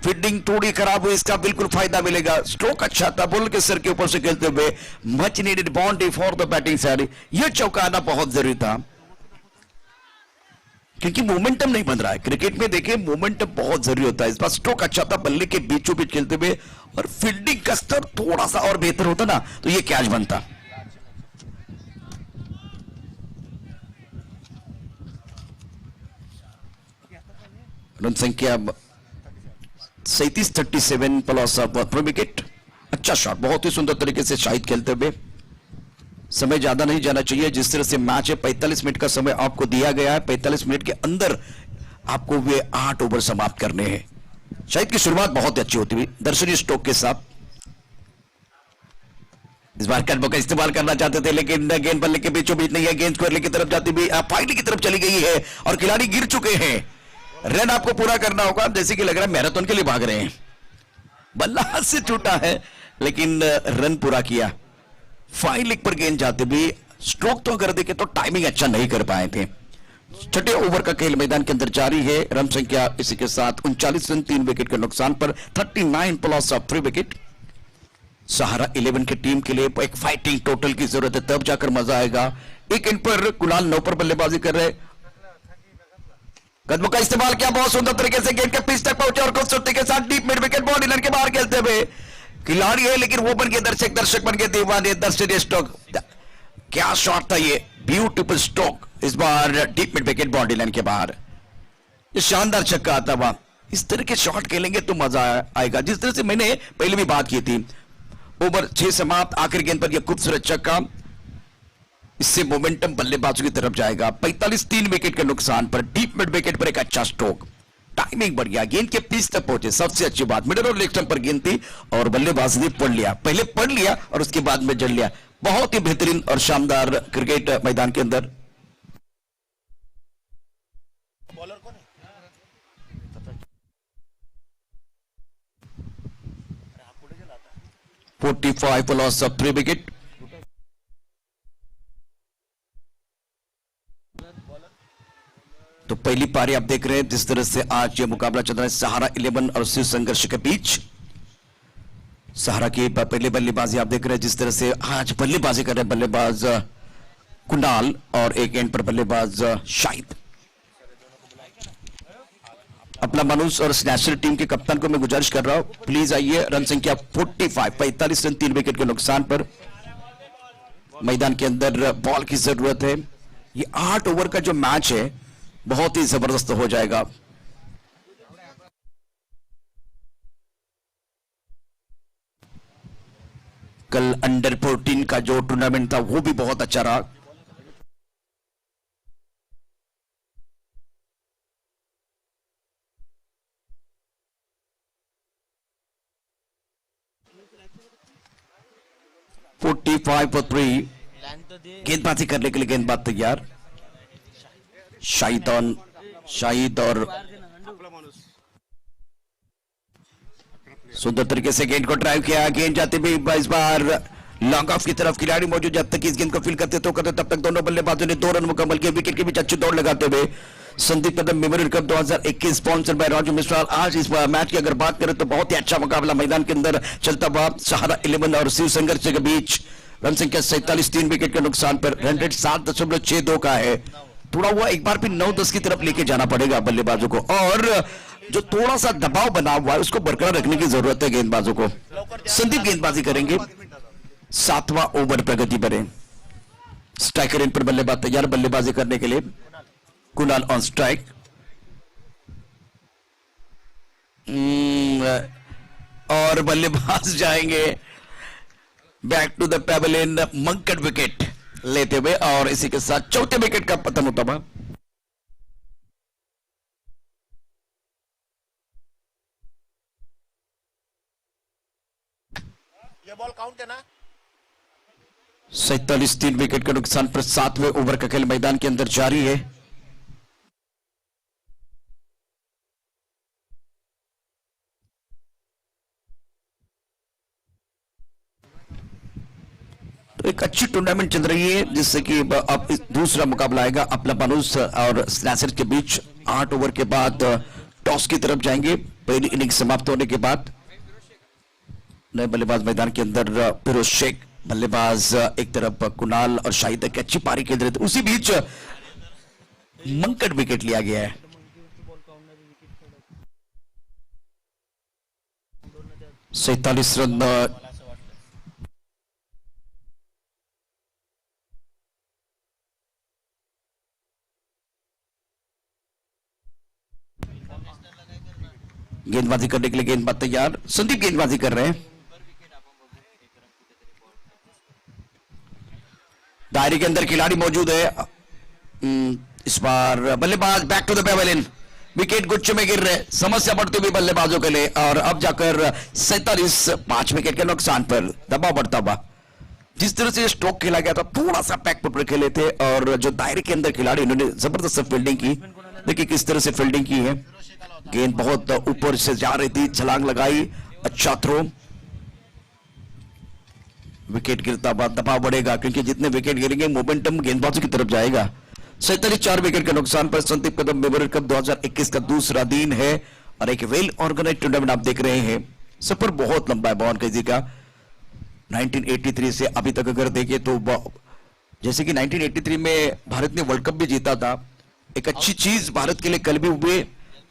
फील्डिंग थोड़ी खराब हुई, इसका बिल्कुल फायदा मिलेगा। स्ट्रोक अच्छा था, बॉलर के सर के ऊपर से खेलते हुए। Much needed boundary for the batting side. यह चौका आना बहुत जरूरी था, क्योंकि मोमेंटम नहीं बन रहा है। क्रिकेट में देखिए मोमेंटम बहुत जरूरी होता है। इस बार स्ट्रोक अच्छा था, बल्ले के बीचों बीच खेलते हुए, और फील्डिंग का स्तर थोड़ा सा और बेहतर होता ना तो यह कैच बनता। रन संख्या 37 प्लस विकेट। अच्छा शॉट, बहुत ही सुंदर तरीके से शाहिद खेलते हुए। समय ज्यादा नहीं जाना चाहिए। जिस तरह से मैच है, 45 मिनट का समय आपको दिया गया है। 45 मिनट के अंदर आपको वे 8 ओवर समाप्त करने हैं। शाहिद की शुरुआत बहुत अच्छी होती हुई दर्शनीय स्ट्रोक के साथ। इस बार कदमों का इस्तेमाल करना चाहते थे, लेकिन गेंद बल्ले के बीचों बीच नहीं है। गेंद स्क्वायर की तरफ जाती हुई फाइनल की तरफ चली गई है और खिलाड़ी गिर चुके हैं। रन आपको पूरा करना होगा, जैसे कि लग रहा है मैराथन के लिए भाग रहे हैं। बल्ला हाथ से छूटा है लेकिन रन पूरा किया। फाइन लेग पर गेंद जाते भी स्ट्रोक तो अगर देखे तो टाइमिंग अच्छा नहीं कर पाए थे। छठे ओवर का खेल मैदान के अंदर जारी है। रन संख्या इसी के साथ 39 रन 3 विकेट के नुकसान पर 39 प्लस ऑफ 3 विकेट। सहारा 11 की टीम के लिए एक फाइटिंग टोटल की जरूरत है, तब जाकर मजा आएगा। एक इन पर कुणाल 9 पर बल्लेबाजी कर रहे, कदमों का इस्तेमाल किया, बहुत सुंदर तरीके से गेंद के पिच तक पहुंचे और खूबसूरती के साथ deep mid wicket ball inner के बाहर खेलते हुए खिलाड़ी है लेकिन वो बन के दर्शक बन के दीवाने दर्शक स्ट्रोक। क्या शॉट था ये, ब्यूटीफुल स्ट्रोक, इस बार deep mid wicket body line के बाहर। ये शानदार छक्का आता हुआ। इस तरह के शॉट खेलेंगे तो मजा आएगा, जिस तरह से मैंने पहले भी बात की थी। ओवर 6 समाप्त, आखिरी गेंद पर यह खूबसूरत छक्का, इससे मोमेंटम बल्लेबाजों की तरफ जाएगा। 45 3 विकेट के नुकसान पर डीप मिड विकेट पर एक अच्छा स्ट्रोक, टाइमिंग बढ़िया, गेंद के पिच तक पहुंचे, सबसे अच्छी बात। मिडल और लेग स्टंप पर गेंद थी और बल्लेबाज ने पढ़ लिया, पहले पढ़ लिया और उसके बाद में जड़ लिया। बहुत ही बेहतरीन और शानदार क्रिकेट मैदान के अंदर। बॉलर कौन है? 45 for loss of 3 विकेट। तो पहली पारी आप देख रहे हैं जिस तरह से आज ये मुकाबला चल रहा है सहारा 11 और शिव संघर्ष के बीच। सहारा की पहले बल्लेबाजी आप देख रहे हैं जिस तरह से आज बल्लेबाजी कर रहे हैं बल्लेबाज कुणाल और एक एंड पर बल्लेबाज शाहिद। अपना मनुष्य और स्नैचर टीम के कप्तान को मैं गुजारिश कर रहा हूं, प्लीज आइए। रन संख्या 45 रन 3 विकेट के नुकसान पर मैदान के अंदर बॉल की जरूरत है। ये 8 ओवर का जो मैच है बहुत ही जबरदस्त हो जाएगा। कल अंडर 14 का जो टूर्नामेंट था वो भी बहुत अच्छा रहा। for 3 गेंदबाजी करने के लिए गेंदबाज तैयार। शाहिद और सुंदर तरीके से गेंद को ड्राइव किया, गेंद जाते भी इस बार लॉन्ग ऑफ की तरफ खिलाड़ी मौजूद, जब तक इस गेंद को फील करते तो करते तब तक दोनों बल्लेबाजों ने 2 रन मुकम्मल किए। विकेट के बीच अच्छी दौड़ लगाते हुए Sandeep Kadam memorial cup 2021 sponsor by Raju Mishra. आज इस मैच की अगर बात करें तो बहुत ही अच्छा मुकाबला मैदान के अंदर चलता हुआ सहारा 11 और शिव संघर्ष के बीच। रन संख्या 47 3 विकेट के नुकसान पर, रन रेट 7.62 का है। थोड़ा हुआ एक बार फिर 9-10 की तरफ लेके जाना पड़ेगा बल्लेबाजों को, और जो थोड़ा सा दबाव बना हुआ है उसको बरकरार रखने की जरूरत है गेंदबाजों को। संदीप गेंदबाजी करेंगे, 7वां ओवर प्रगति पर। स्ट्राइकर इन पर बल्लेबाज तैयार बल्लेबाजी करने के लिए। कुणाल ऑन स्ट्राइक, और बल्लेबाज जाएंगे back to the pavilion, Mankad wicket लेते हुए, और इसी के साथ चौथे विकेट का पतन होता हुआ। ये बॉल काउंट है ना। 47 3 विकेट के नुकसान पर 7वें ओवर का खेल मैदान के अंदर जारी है। तो एक अच्छी टूर्नामेंट चल रही है, जिससे कि अब दूसरा मुकाबला आएगा अपना बानुस और स्नैचर के बीच। 8 ओवर के बाद टॉस की तरफ जाएंगे। पहली इनिंग समाप्त होने के बाद नए बल्लेबाज मैदान के अंदर फिरोज शेख, बल्लेबाज एक तरफ कुणाल और शाहिद की अच्छी पारी खेल रहे थे, उसी बीच मंकड़ विकेट लिया गया है। सैतालीस रन गेंदबाजी करने के लिए गेंदबाज तैयार, संदीप गेंदबाजी कर रहे हैं। दायरे के अंदर खिलाड़ी मौजूद है। इस बार बल्लेबाज back to the pavilion, wicket गुच्छे में गिर रहे, समस्या बढ़ती हुई बल्लेबाजों के लिए, और अब जाकर 47 5 विकेट के नुकसान पर दबाव बढ़ता हुआ। जिस तरह से स्ट्रोक खेला गया था, थोड़ा सा पैक पर खेले थे, और जो दायरे के अंदर खिलाड़ी उन्होंने जबरदस्त फील्डिंग की। देखिए किस तरह से फील्डिंग की है, गेंद बहुत ऊपर से जा रही थी, छलांग लगाई, अच्छा थ्रो। विकेट गिरता बाद दबाव बढ़ेगा क्योंकि जितने विकेट गिरेंगे मोमेंटम गेंदबाजों की तरफ जाएगा। 47 विकेट के नुकसान पर संदीप कदम मेमोरियल कप 2021 का दूसरा दिन है और एक वेल ऑर्गेनाइज टूर्नामेंट आप देख रहे हैं। सफर बहुत लंबा है भवन कैदी का। 1983 से अभी तक अगर देखें तो जैसे कि 1983 में भारत ने वर्ल्ड कप भी जीता था, एक अच्छी चीज भारत के लिए कल भी हुए,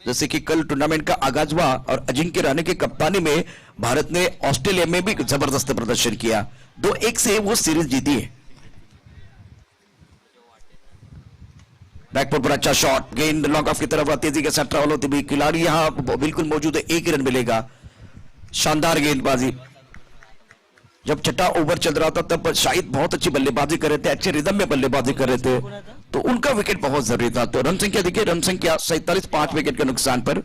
जैसे कि कल टूर्नामेंट का आगाज हुआ और अजिंक्य रहाणे की कप्तानी में भारत ने ऑस्ट्रेलिया में भी जबरदस्त प्रदर्शन किया, 2-1 से वो सीरीज जीती है। बैकफुट पर अच्छा शॉट, गेंद लॉन्ग ऑफ की तरफ तेजी के साथ ट्रैवल होती हुई, खिलाड़ी यहां बिल्कुल मौजूद है, 1 रन मिलेगा। शानदार गेंदबाजी, जब छठा ओवर चल रहा था तब शाहिद बहुत अच्छी बल्लेबाजी कर रहे थे, अच्छे रिदम में बल्लेबाजी कर रहे थे, तो उनका विकेट बहुत जरूरी था। तो रन संख्या देखिए, रन संख्या 47, 5 विकेट के नुकसान पर।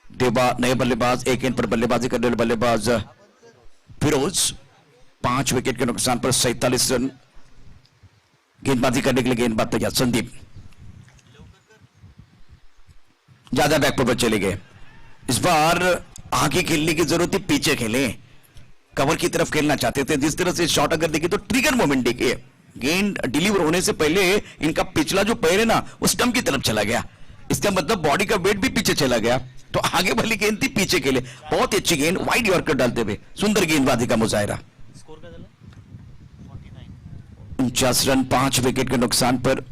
देवा नए बल्लेबाज, 1 गेंद पर बल्लेबाजी करने वाले बल्लेबाज फिरोज, 5 विकेट के नुकसान पर 47 रन। गेंदबाजी करने के लिए गेंदबाज तैयार संदीप, ज्यादा बैकफुट पर चले गए। इस बार आगे खेलने की जरूरत थी, पीछे खेले, कवर की तरफ खेलना चाहते थे। जिस तरह से शॉट अगर देखिए तो ट्रिगर मोमेंट देखिए, गेंद डिलीवर होने से पहले इनका पिछला जो पैर है ना वो स्टंप की तरफ चला गया, इसका मतलब बॉडी का वेट भी पीछे चला गया, तो आगे वाली गेंद थी, पीछे खेले। बहुत अच्छी गेंद, वाइड यॉर्कर डालते हुए सुंदर गेंदबाजी का मुजाहिरा। 49 रन, 5 विकेट के नुकसान पर।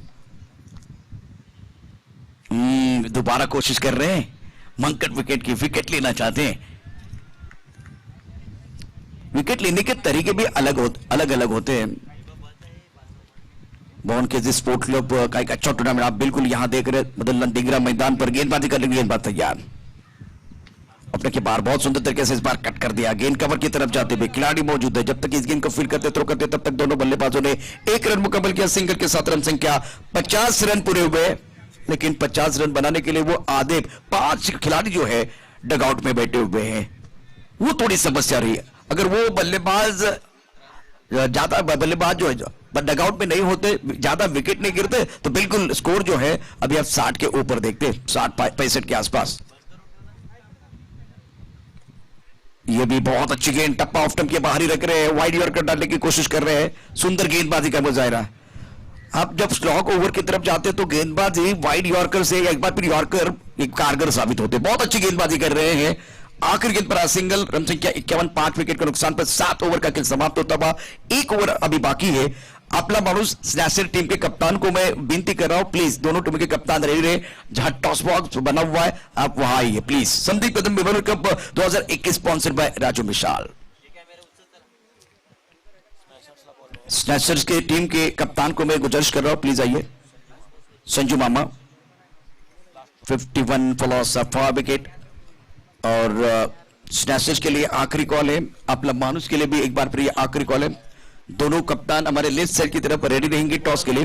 दोबारा कोशिश कर रहे हैं, मंकट विकेट की विकेट लेना चाहते हैं। विकेट लेने के तरीके भी अलग अलग होते हैं। भवन केजी स्पोर्ट क्लब का एक अच्छा टूर्नामेंट आप बिल्कुल यहां देख रहे हैं, मदन डिंगरा मैदान पर गेंदबाजी करने के लिए गेंदबाज तैयार, अपने के बार बहुत सुंदर तरीके से इस बार कट कर दिया, गेंद कवर की तरफ जाते हुए खिलाड़ी मौजूद है। जब तक इस गेंद को फील्ड करते थ्रो करते तब तक दोनों बल्लेबाजों ने 1 रन मुकम्मल किया, सिंगल के साथ रन संख्या 50 रन पूरे हुए। लेकिन 50 रन बनाने के लिए वो आधे 5 खिलाड़ी जो है डगआउट में बैठे हुए हैं, वो थोड़ी समस्या रही है। अगर वो बल्लेबाज ज्यादा बल्लेबाज जो है डगआउट में नहीं होते, ज्यादा विकेट नहीं गिरते, तो बिल्कुल स्कोर जो है अभी आप 60 के ऊपर देखते, 60-65 के आसपास। ये भी बहुत अच्छी गेंद, टप्पा ऑफ स्टंप के बाहर ही रख रहे हैं, वाइड यॉर्कर डालने की कोशिश कर रहे हैं, सुंदर गेंदबाजी का मुजाहिरा। आप जब स्लॉग ओवर की तरफ जाते तो गेंदबाजी वाइड यॉर्कर से या एक बार फिर यॉर्कर एक कारगर साबित होते। बहुत अच्छी गेंदबाजी कर रहे हैं। आखिर गेंद पर सिंगल, रन संख्या 51, 5 विकेट के नुकसान पर 7 ओवर का खेल समाप्त होता हुआ। 1 ओवर अभी बाकी है। आपला मानुस स्नैचर टीम के कप्तान को मैं विनती कर रहा हूं, प्लीज दोनों टीम के कप्तान रहे, जहां टॉस बॉक्स बना हुआ है आप वहां आइए please. Sandeep Kadam memorial cup 2021 sponsored by Raju Misal. Snatchers के टीम के कप्तान को मैं गुजारिश कर रहा हूं, प्लीज आइए। संजू मामा 51 फॉलोस 4 विकेट। और स्नैचर्स के लिए आखिरी कॉल है, आपला मानुस के लिए भी एक बार फिर ये आखिरी कॉल है। दोनों कप्तान हमारे लेफ्ट साइड की तरफ रेडी रहेंगे टॉस के लिए।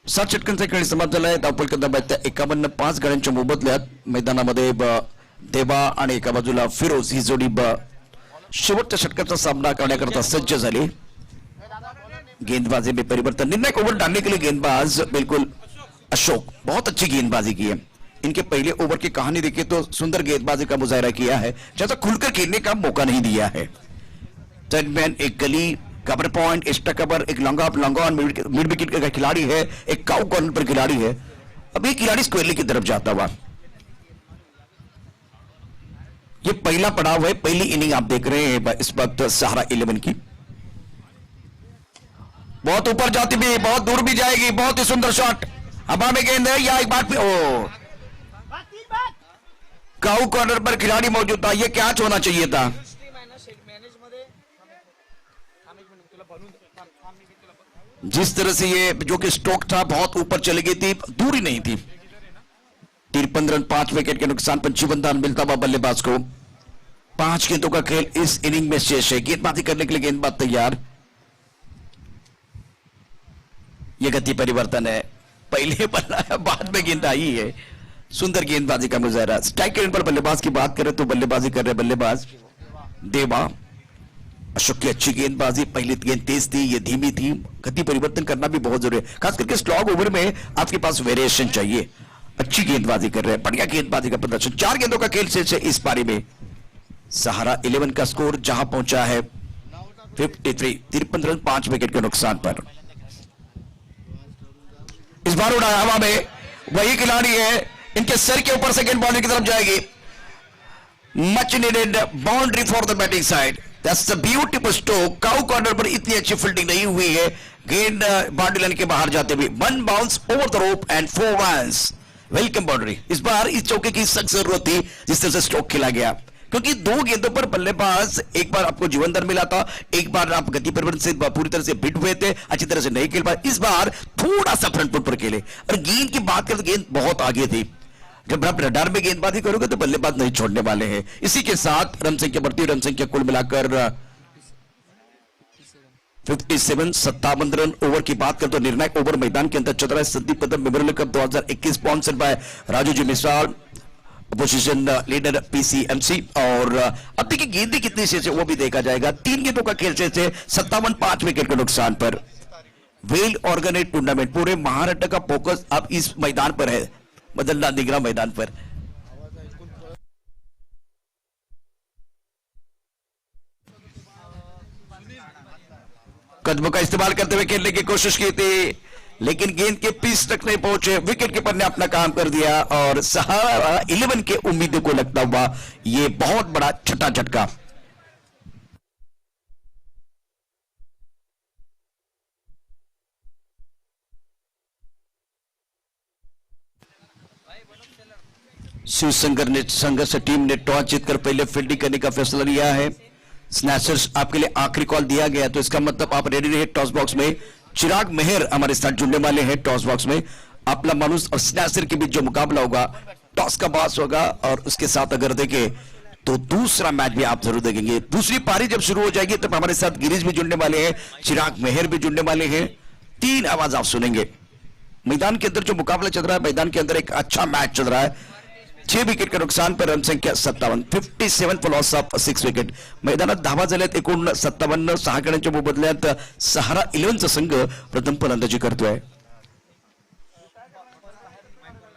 7 षटकांचा खेळ समाप्त झालाय। धावपळ करता 51-5 गड्यांच्या मोबदल्यात मैदानामध्ये देवा आणि एका बाजूला फिरोज ही जोडी शेवटच्या षटकाचा सामना करण्याकरता सज्ज झाली। गेंदबाजी में परिवर्तन, निर्णायक ओवर डालने के लिए गेंदबाज बिल्कुल अशोक, बहुत अच्छी गेंदबाजी की है। इनके पहले ओवर की कहानी देखिए तो सुंदर गेंदबाजी का मुजाहिरा किया है, जैसा खुलकर खेलने का मौका नहीं दिया है। टर्नमैन, एक गली, कवर पॉइंट, एक्स्ट्रा कवर, एक लॉन्ग ऑन मिड विकेट का खिलाड़ी है, एक काउ कॉर्नर पर खिलाड़ी है। अब ये खिलाड़ी स्क्वेयरली की तरफ जाता हुआ। ये पहला पड़ाव है, पहली इनिंग आप देख रहे हैं इस वक्त सहारा 11 की। बहुत ऊपर जाती भी, बहुत दूर भी जाएगी, बहुत ही सुंदर शॉट। हवा में गेंद है या एक बार फिर काउ कॉर्नर पर खिलाड़ी मौजूद था, यह कैच होना चाहिए था। जिस तरह से ये जो कि स्ट्रोक था बहुत ऊपर चली गई थी, दूरी नहीं थी। 53 रन, 5 विकेट के नुकसान पर जीवन दान मिलता हुआ बल्लेबाज को। 5 गेंदों का खेल इस इनिंग में शेष है। गेंदबाजी करने के लिए गेंदबाज तैयार। यह गति परिवर्तन है, पहले बल्ला बाद में गेंद आई है। सुंदर गेंदबाजी का मुजाहिरा। स्ट्राइक एंड पर बल्लेबाज की बात करें तो बल्लेबाजी कर रहे बल्लेबाज देवा, अशोक की अच्छी गेंदबाजी, पहली गेंद तेज थी, ये धीमी थी, गति परिवर्तन करना भी बहुत जरूरी है, खास करके स्लॉग ओवर में आपके पास वेरिएशन चाहिए। अच्छी गेंदबाजी कर रहे हैं, बढ़िया गेंदबाजी का प्रदर्शन, 4 गेंदों का खेल शेष है इस पारी में। सहारा 11 का स्कोर जहां पहुंचा है 53 रन, 5 विकेट के नुकसान पर। इस बार उड़ाया हवा में, वही खिलाड़ी है, इनके सर के ऊपर से गेंद बाउंड्री की तरफ जाएगी। Much needed boundary for the batting side, that's the beautiful stroke. Cow corner पर इतनी अच्छी फील्डिंग नहीं हुई है, गेंद बाउंड्री लाइन के बाहर जाते हुए 1 bounce over the rope and 4 runs. Welcome boundary. इस बार इस चौके की सख्त जरूरत थी जिस तरह से स्ट्रोक खेला गया, क्योंकि 2 गेंदों पर बल्लेबाज, एक बार आपको जीवन दर मिला था, एक बार आप गति परिवर्तन से पूरी तरह से बिट हुए थे, अच्छी तरह से नहीं खेल पाए। इस बार थोड़ा सा फ्रंट फुट पर खेले, और गेंद की बात करें तो गेंद बहुत आगे थी। जब आप रडार में गेंदबाजी करोगे तो बल्लेबाज नहीं छोड़ने वाले हैं। इसी के साथ रन संख्या बढ़ती, रन संख्या कुल मिलाकर 57 रन। ओवर की बात करें तो निर्णायक ओवर मैदान के अंदर चल रहा है। Sandeep Kadam memorial cup 2021 sponsored by Raju ji Mishral, position leader PCMC. और अब देखिए गेंदें कितनी शेष है वो भी देखा जाएगा। 3 गेंदों का खेल शेष है, 57, 5 विकेट के नुकसान पर। वेल ऑर्गेनाइज टूर्नामेंट, पूरे महाराष्ट्र का फोकस अब इस मैदान पर है, बदलना दिगरा मैदान पर। कदमों का इस्तेमाल करते हुए खेलने की कोशिश की थी, लेकिन गेंद के पिच तक नहीं पहुंचे। विकेट कीपर ने अपना काम कर दिया, और सहारा 11 के उम्मीदों को लगता हुआ ये बहुत बड़ा छठा झटका। शिव संघर्ष टीम ने टॉस जीतकर पहले फील्डिंग करने का फैसला लिया है। स्नैचर्स आपके लिए आखिरी कॉल दिया गया, तो इसका मतलब आप रेडी रहे टॉस बॉक्स में। चिराग मेहर हमारे साथ जुड़ने वाले हैं टॉस बॉक्स में। अपना मानुस और स्नैचर के बीच जो मुकाबला होगा, टॉस का बास होगा, और उसके साथ अगर देखें तो दूसरा मैच भी आप जरूर देखेंगे। दूसरी पारी जब शुरू हो जाएगी तब हमारे साथ गिरीश भी जुड़ने वाले हैं, चिराग मेहर भी जुड़ने वाले हैं। 3 आवाज आप सुनेंगे। मैदान के अंदर जो मुकाबला चल रहा है, मैदान के अंदर एक अच्छा मैच चल रहा है। 6 विकेट के नुकसान पर रन संख्या 57, 57 फॉर लॉस ऑफ 6 विकेट। मैदानात धावा झाल्यात एकूण 57, 6 गड्यांच्या मोबदल्यात सहारा 11चा संघ प्रथम फलंदाजी करतोय।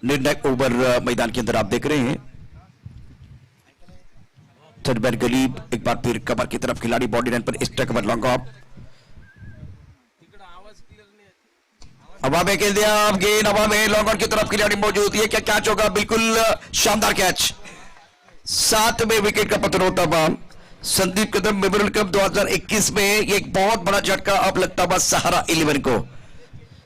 निर्णायक ओवर मैदान के अंदर आप देख रहे हैं। थर्ड बैट गलीब, एक बार फिर कवर की तरफ खिलाड़ी, बॉडी लाइन पर एक्स्ट्रा कवर लॉन्ग ऑफ। हवा में खेल दिया, अब गेंद हवा में, लॉन्ग ऑन की तरफ खिलाड़ी मौजूद है, क्या कैच होगा? बिल्कुल शानदार कैच। 7वें विकेट का पतन होता हुआ संदीप कदम मेमोरियल कप 2021 में एक बहुत बड़ा झटका अब लगता हुआ सहारा 11 को।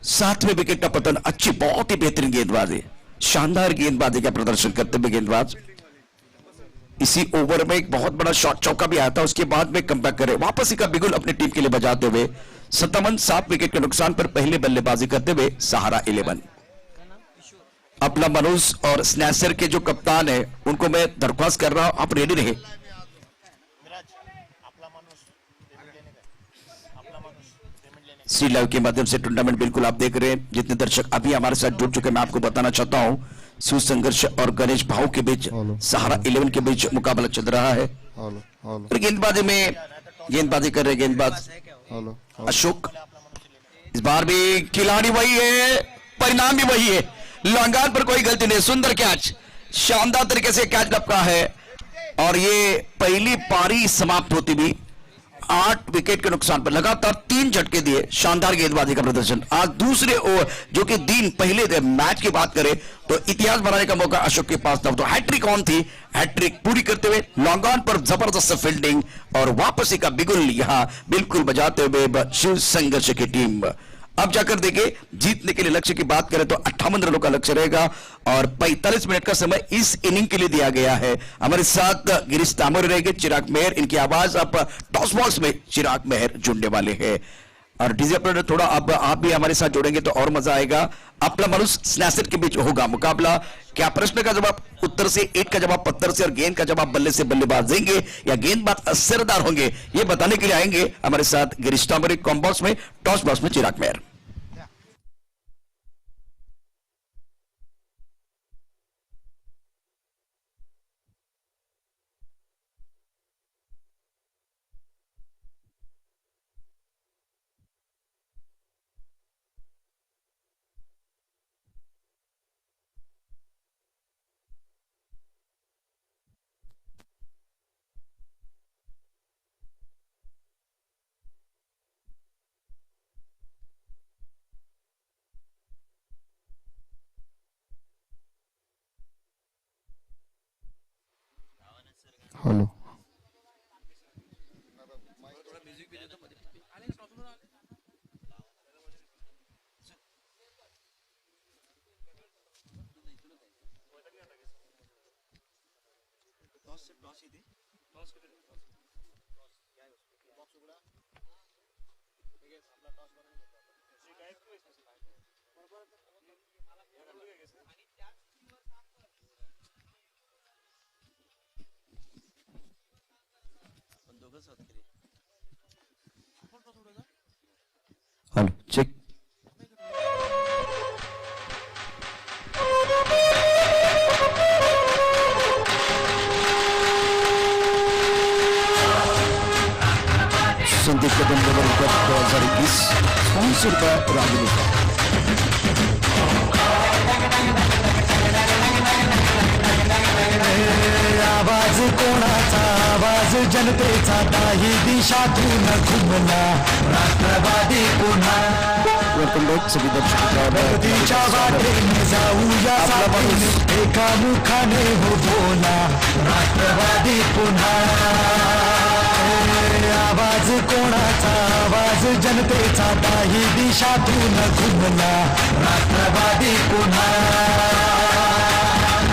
7वें विकेट का पतन। अच्छी, बहुत ही बेहतरीन गेंदबाजी, शानदार गेंदबाजी का प्रदर्शन करते हुए गेंदबाज। इसी ओवर में एक बहुत बड़ा शॉट चौका भी आया था, उसके बाद में कमबैक करे, वापस का बिगुल अपनी टीम के लिए बजाते हुए 57, 7 विकेट के नुकसान पर पहले बल्लेबाजी करते हुए सहारा 11। अपना मनुष और स्नैचर के जो कप्तान है उनको मैं दरख्वास्त कर रहा हूं, आप रेडी रहे। सी लाइव के माध्यम से टूर्नामेंट बिल्कुल आप देख रहे हैं। जितने दर्शक अभी हमारे साथ जुड़ चुके, मैं आपको बताना चाहता हूं, सुसंघर्ष और गणेश भाव के बीच, सहारा 11 के बीच मुकाबला चल रहा है। गेंदबाजी में गेंदबाजी कर रहे गेंदबाज अशोक। इस बार भी खिलाड़ी वही है, परिणाम भी वही है, लॉन्ग ऑन पर कोई गलती नहीं। सुंदर कैच, शानदार तरीके से कैच लपका है, और ये पहली पारी समाप्त होती भी 8 विकेट के नुकसान पर लगातार 3 झटके दिए। शानदार गेंदबाजी का प्रदर्शन। आज दूसरे ओवर जो कि दिन पहले मैच की बात करें तो इतिहास बनाने का मौका अशोक के पास था, तो हैट्रिक ऑन थी, हैट्रिक पूरी करते हुए लॉन्ग ऑन पर जबरदस्त फील्डिंग और वापसी का बिगुल यहां बिल्कुल बजाते हुए शिव संघर्ष की टीम। अब जाकर देखिए, जीतने के लिए लक्ष्य की बात करें तो 58 रनों का लक्ष्य रहेगा, और 45 मिनट का समय इस इनिंग के लिए दिया गया है। हमारे साथ गिरीश तामोरे रहेंगे, चिराग मेहर, इनकी आवाज अब टॉस बॉक्स में चिराग मेहर जुड़ने वाले हैं। और डीजे ऑपरेटर थोड़ा अब आप भी हमारे साथ जोड़ेंगे तो और मजा आएगा। अपना मनुष्य स्नैचर के बीच होगा मुकाबला। क्या प्रश्न का जवाब उत्तर से, 8 का जवाब पत्थर से, और गेंद का जवाब बल्ले से बल्लेबाज देंगे, या गेंदबाज असरदार होंगे, ये बताने के लिए आएंगे हमारे साथ गिरीश तामोरे कॉम्बॉक्स में, टॉस बॉक्स में Chirag Meher. Hello check Sandeep Kadam world cup 2021 sponsored by राजनीति आवाज कोणाचा आवाज जनतेचा काही दिशातून घुमला राष्ट्रवादी पुन्हा वेलकम बैक सभी दर्शकों प्रगतीच्या वाटेने जाऊया साथीने एकामुखाने हो बोला राष्ट्रवादी पुन्हा आवाज कोणाचा आवाज जनतेचा काही दिशातून घुमला राष्ट्रवादी पुन्हा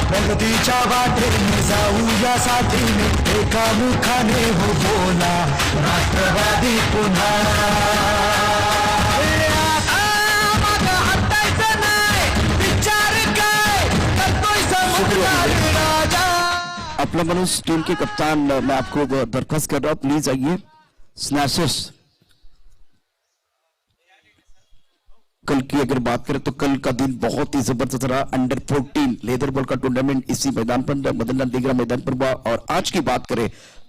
प्रगतीच्या वाटेने जाऊया साथीने एकामुखाने हो बोला राष्ट्रवादी पुन्हा हटायचं नाही विचार काय करतोय समुद्रात राजा अपना मनुष टीम के कप्तान मैं आपको दरखास्त कर रहा हूं प्लीज आइए स्नैचर्स कल की अगर बात करें तो कल का दिन बहुत ही जबरदस्त रहा अंडर 14 लेदर बॉल का टूर्नामेंट इसी मैदान पर मदनलाल देगरा मैदान पर हुआ और आज की बात करें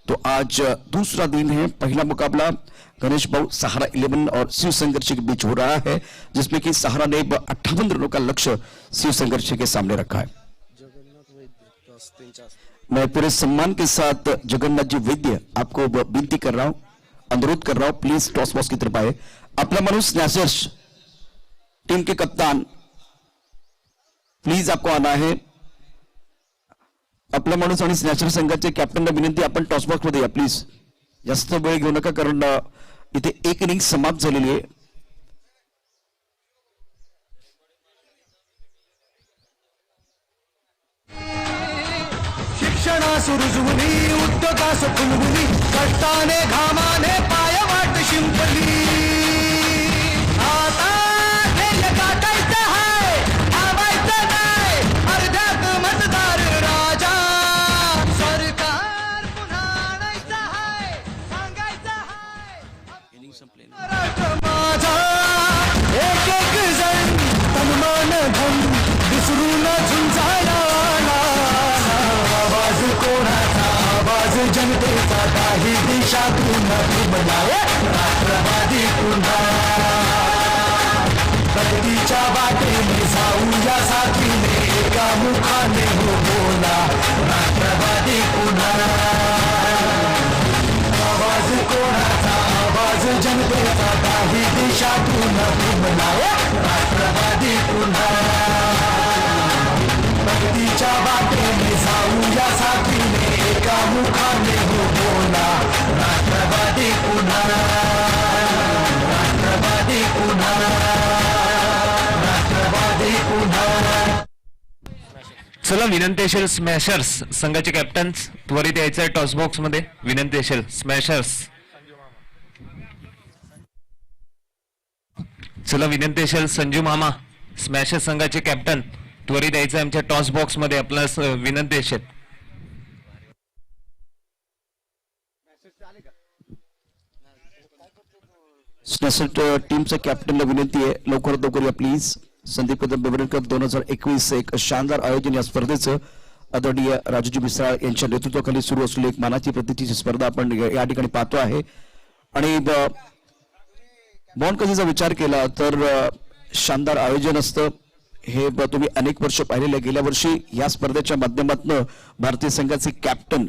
तो आज दूसरा दिन है पहला मुकाबला गणेश बाबू सहारा 11 और शिव संघर्ष के बीच हो रहा है जिसमें कि सहारा ने 58 रनों का लक्ष्य शिव संघर्ष के सामने रखा है मैं पूरे सम्मान के साथ जगन्नाथ जी वैद्य आपको विनती कर रहा हूं अनुरोध कर रहा हूं प्लीज टॉस बॉक्स की तरफ आए अपना मनुष्य स्नैचर्स टीम के कप्तान प्लीज आपको आना है आपला माणूस आणि स्नॅचर संघाचे कॅप्टनला विनंती आपण टॉस बॉक्स मध्ये या प्लीज जास्त वेळ घेऊ नका कारण इथे एक इनिंग समाप्त झालेली आहे शिक्षणास रुजवली उद्योगास फुलवली कष्टाने घामाने पायवाट शिंपली आता ध्येय गाठायचं आहे थांबायचं नाही अर्ध्यात मतदार राजा सरकार पुन्हा आणायचं आहे सांगायचं आहे इनिंग संपले महाराष्ट्र माझा एक एक जण तन्मान धन विसरून झुंजायला आवाज कोणाचा आवाज जनतेचा काही दिशातून घुमलाय राष्ट्रवादी पुन्हा प्रगतीच्या वाटेने जाऊया साथीने एकामुखाने हो बोला राष्ट्रवादी पुन्हा आवाज कोणाचा आवाज जनतेचा काही दिशातून घुमलाय राष्ट्रवादी पुन्हा प्रगतीच्या वाटेने जाऊया साथीने एकामुखाने हो बोला राष्ट्रवादी पुन्हा राष्ट्रवादी पुन्हा राष्ट्रवादी पुन्हा चला विनंती असेल स्मॅशर्स संघाचे कॅप्टन त्वरित यायचं टॉस बॉक्स मध्ये विनंती असेल स्मॅशर्स चला विनंती असेल संजू मामा स्मॅशर्स संघाचे कॅप्टन त्वरित यायचं आमच्या टॉस बॉक्स मध्ये आपल्यास विनंती असेल स्नॅचर टीमच्या कॅप्टनला विनंती आहे लवकरात लवकर या प्लीज संदीप कदम बेबरन कप 2021 एक शानदार आयोजन या स्पर्धेचं आदरणीय राजूजी मिसाळ यांच्या नेतृत्वाखाली सुरू असलेली एक मानाची प्रतिष्ठेची स्पर्धा आपण या ठिकाणी पाहतो आहे आणि बॉन्डकजीचा विचार केला तर शानदार आयोजन असतं हे तुम्ही अनेक वर्ष पाहिलेले गेल्या वर्षी या स्पर्धेच्या माध्यमातून भारतीय संघाचे कॅप्टन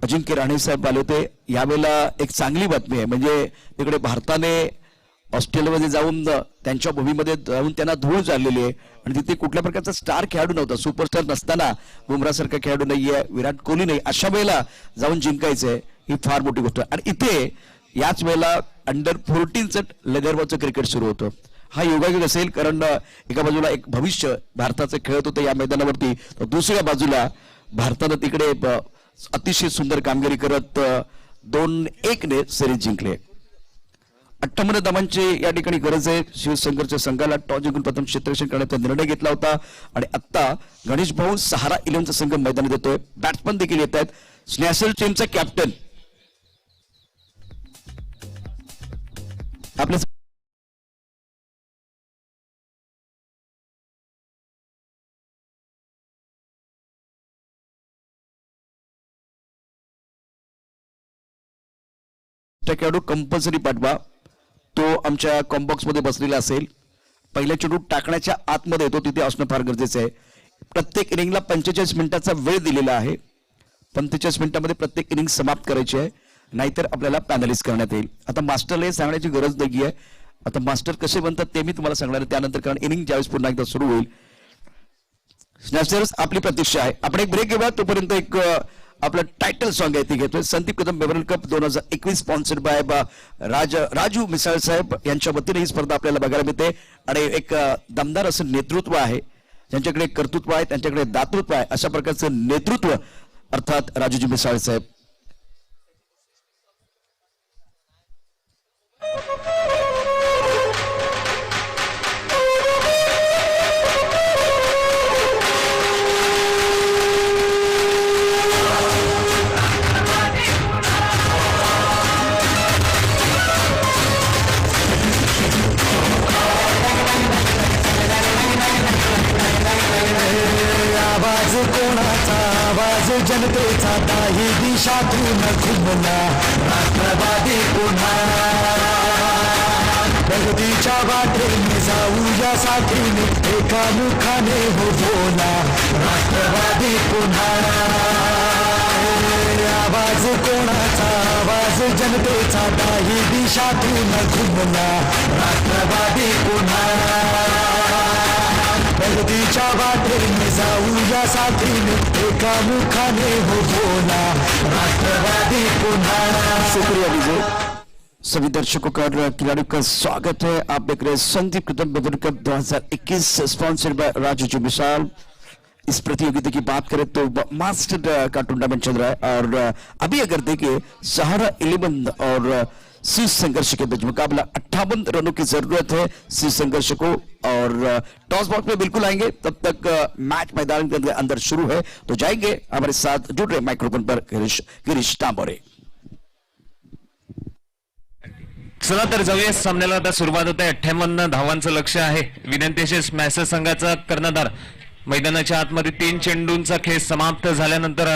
अजिंक्य राणे साहेब आले होते यावेळेला एक चांगली बातमी आहे म्हणजे तिकडे भारताने ऑस्ट्रेलियामध्ये जाऊन त्यांच्या भूमीमध्ये जाऊन त्यांना धूळ चाललेली आहे आणि तिथे कुठल्या प्रकारचा स्टार खेळाडू नव्हता सुपरस्टार नसताना बुमरासारखा खेळाडू नाहीये विराट कोहली नाही अशा वेळेला जाऊन जिंकायचंय ही फार मोठी गोष्ट आणि इथे याच वेळेला अंडर 14चं लेदरबॉलचं क्रिकेट सुरू होतं हा योगायोग असेल कारण एका बाजूला एक भविष्य भारताचं खेळत होतं या मैदानावरती तर दुसऱ्या बाजूला भारतानं तिकडे अतिशय सुंदर कामगिरी करत 2-1 ने सिरीज जिंकले. 58 धावांची या ठिकाणी गरज आहे. शिवसंघर्ष संघाला टॉस जिंकून प्रथम क्षेत्ररक्षण करण्याचा निर्णय घेतला होता आणि आता गणेश भाऊ सहारा 11चा संघ मैदानी देतोय. बॅट्समन देखील येत आहेत. स्नॅशल टीमचा कॅप्टन आपल्या खेळाडू कंपल्सरी पाठवा. तो आमच्या कॉम्बॉक्स मध्ये बसलेला असेल. पहिला चेंडू टाकण्याच्या आतमध्ये येतो तिथे असणं फार गरजेचं आहे. प्रत्येक इनिंगला 45 मिनिटाचा वेळ दिलेला आहे. 45 मिनिटांमध्ये प्रत्येक इनिंग समाप्त करायची आहे, नाहीतर आपल्याला पॅनलिस्ट करण्यात येईल. आता मास्टरला हे सांगण्याची गरज नाही आहे. आता मास्टर कसे बनतात ते मी तुम्हाला सांगणार आहे त्यानंतर, कारण इनिंग ज्यावेळेस पुन्हा एकदा सुरू होईल. स्नॅचर्स आपली प्रतीक्षा आहे. आपण एक ब्रेक घेऊया. तोपर्यंत एक आपलं टायटल सॉन्ग आहे ते घेतोय. Sandeep Kadam memorial cup 2021 sponsored by Raju Misal साहेब यांच्या वतीने ही स्पर्धा आपल्याला बघायला मिळते आणि एक दमदार असं नेतृत्व आहे. ज्यांच्याकडे कर्तृत्व आहे, त्यांच्याकडे दातृत्व आहे, अशा प्रकारचं नेतृत्व अर्थात राजूजी मिसाळ साहेब. आवाज कोणाचा, आवाज जनतेचा, काही दिशातून घुमला राष्ट्रवादी पुन्हा. प्रगतीच्या वाटेने जाऊया साथीने, एका मुखाने हो बोला राष्ट्रवादी पुन्हा. आवाज कोणाचा, आवाज जनतेचा, काही दिशातून घुमला राष्ट्रवादी पुन्हा. प्रगतीच्या वाटेने जाऊया साथीने, एका मुखाने हो बोला राष्ट्रवादी पुन्हा. शुक्रिया विजय. सभी दर्शकों का और खिलाड़ियों का स्वागत है. आप देख रहे हैं Sandeep Kadam memorial cup 2021 sponsored by Raju ji Misal. इस प्रतियोगिता की बात करें तो मास्टर का टूर्नामेंट चल रहा है और अभी अगर देखिए सहारा 11 और शिव संघर्ष के बीच मुकाबला 58 रनों की जरूरत है शिव संघर्ष को और टॉस बॉक्स में बिल्कुल आएंगे. तब तक मैच मैदान के अंदर शुरू है तो जाएंगे. हमारे साथ जुड़ रहे माइक्रोफोन पर गिरीश तांबोरे. चला तर जाऊया सामन्याला. आता सुरुवात होते. 58 धावांचं लक्ष आहे. विनंती स्मॅशर संघाचा कर्णधार मैदानाच्या आतमध्ये 3 चेंडूंचा खेळ समाप्त झाल्यानंतर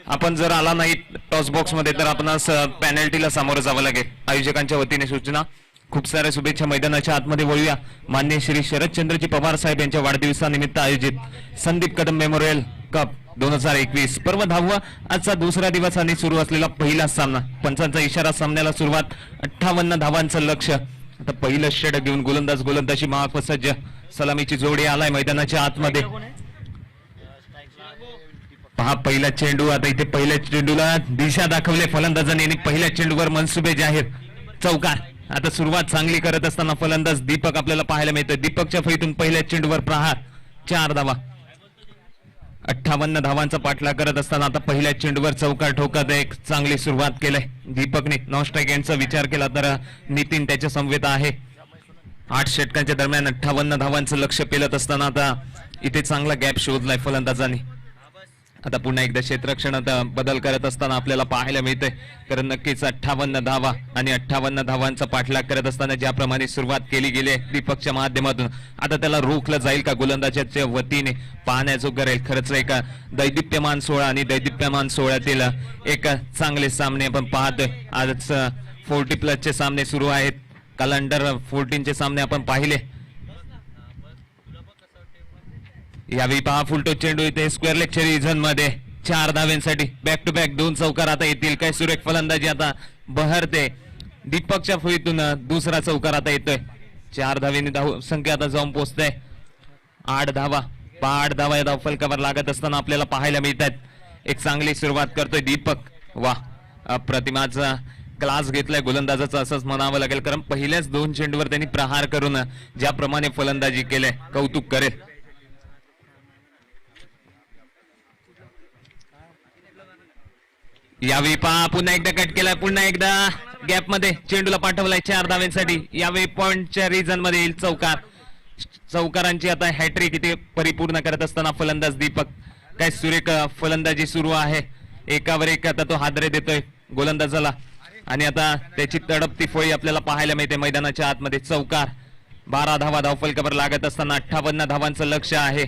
आपण जर आला नाही टॉस बॉक्स मध्ये तर आपणास पेनल्टीला सामोरं जावं लागेल. आयोजकांच्या वतीने सूचना. खूप साऱ्या शुभेच्छा. मैदानाच्या आतमध्ये वळूया. मान्य श्री शरदचंद्रजी पवार साहेब यांच्या वाढदिवसानिमित्त आयोजित संदीप कदम मेमोरियल कप 2021 पर्व 10वा आजचा दुसरा दिवस आणि सुरू असलेला पहिला सामना. पंचांचा इशारा. सामन्याला सुरुवात. 58 धावांचं लक्ष. आता पहिलं षटक घेऊन गोलंदाजी महासज्ज सलामीची जोडी आलाय मैदानाच्या आतमध्ये. पहा पहिला चेंडू. आता इथे पहिल्या चेंडूला दिशा दाखवले फलंदाजांनी आणि पहिल्या चेंडूवर मनसुबे जाहीर. चौकार. आता सुरुवात चांगली करत असताना फलंदाज दीपक आपल्याला पाहायला मिळतोय. दीपकच्या फळीतून पहिल्या चेंडूवर प्रहार. 4 धावा. 58 धावांचा पाठलाग करत असताना आता पहिल्या चेंडूवर चौकार ठोकत एक चांगली सुरुवात केलंय दीपकने. नॉन स्ट्राईक यांचा विचार केला तर नितीन त्याच्या समवेत आहे. 8 षटकांच्या दरम्यान 58 धावांचं लक्ष पेलत असताना आता इथे चांगला गॅप शोधलाय फलंदाजांनी. आता पुन्हा एकदा क्षेत्ररक्षणात बदल करत असताना आपल्याला पाहायला मिळतंय. कारण नक्कीच 58 धावा आणि 58 धावांचा पाठलाग करत असताना ज्याप्रमाणे सुरुवात केली गेली आहे दीपकच्या माध्यमातून आता त्याला रोखलं जाईल का गोलंदाजाच्या वतीने पाहण्याजोगं राहील. खरंच एक दैदिप्यमान सोहळा आणि दैदिप्यमान सोहळ्यातील एक चांगले सामने आपण पाहतोय. आज 40+ चे सामने सुरू आहेत. काल अंडर 14 चे सामने आपण पाहिले. यावेळी पहा फुलटो चेंडू इथे स्क्वेअर लेगच्या रिजन मध्ये 4 धाव्यांसाठी बॅक टू बॅक 2 चौकार आता येतील. काय सुरेख फलंदाजी आता बहरते. दीपकच्या फळीतून दुसरा चौकार आता येतोय. 4 धावेने धाव संख्या आता जाऊन पोहोचते. 8 धावा. 8 धावा या धावफलकावर लागत असताना आपल्याला पाहायला मिळतात. एक चांगली सुरुवात करतोय दीपक. वा प्रतिमाचा क्लास घेतलाय गोलंदाजाचा असंच म्हणावं लागेल. कारण पहिल्याच 2 चेंडूवर त्यांनी प्रहार करून ज्याप्रमाणे फलंदाजी केलंय कौतुक करेल. यावेळी पहा पुन्हा एकदा कट केलाय, पुन्हा एकदा गॅप मध्ये चेंडूला पाठवलाय 4 धाव्यांसाठी. यावेळी पॉइंटच्या रिझन मध्ये येईल चौकार. चौकारांची आता हॅट्रिक इथे परिपूर्ण करत असताना फलंदाज दीपक. काय सुरेख फलंदाजी सुरू आहे, एकावर एक आता तो हादरे देतोय गोलंदाजाला आणि आता त्याची तडपती फळी आपल्याला पाहायला मिळते मैदानाच्या आतमध्ये. चौकार. 12 धावा धावफलकावर लागत असताना 58 धावांचं लक्ष आहे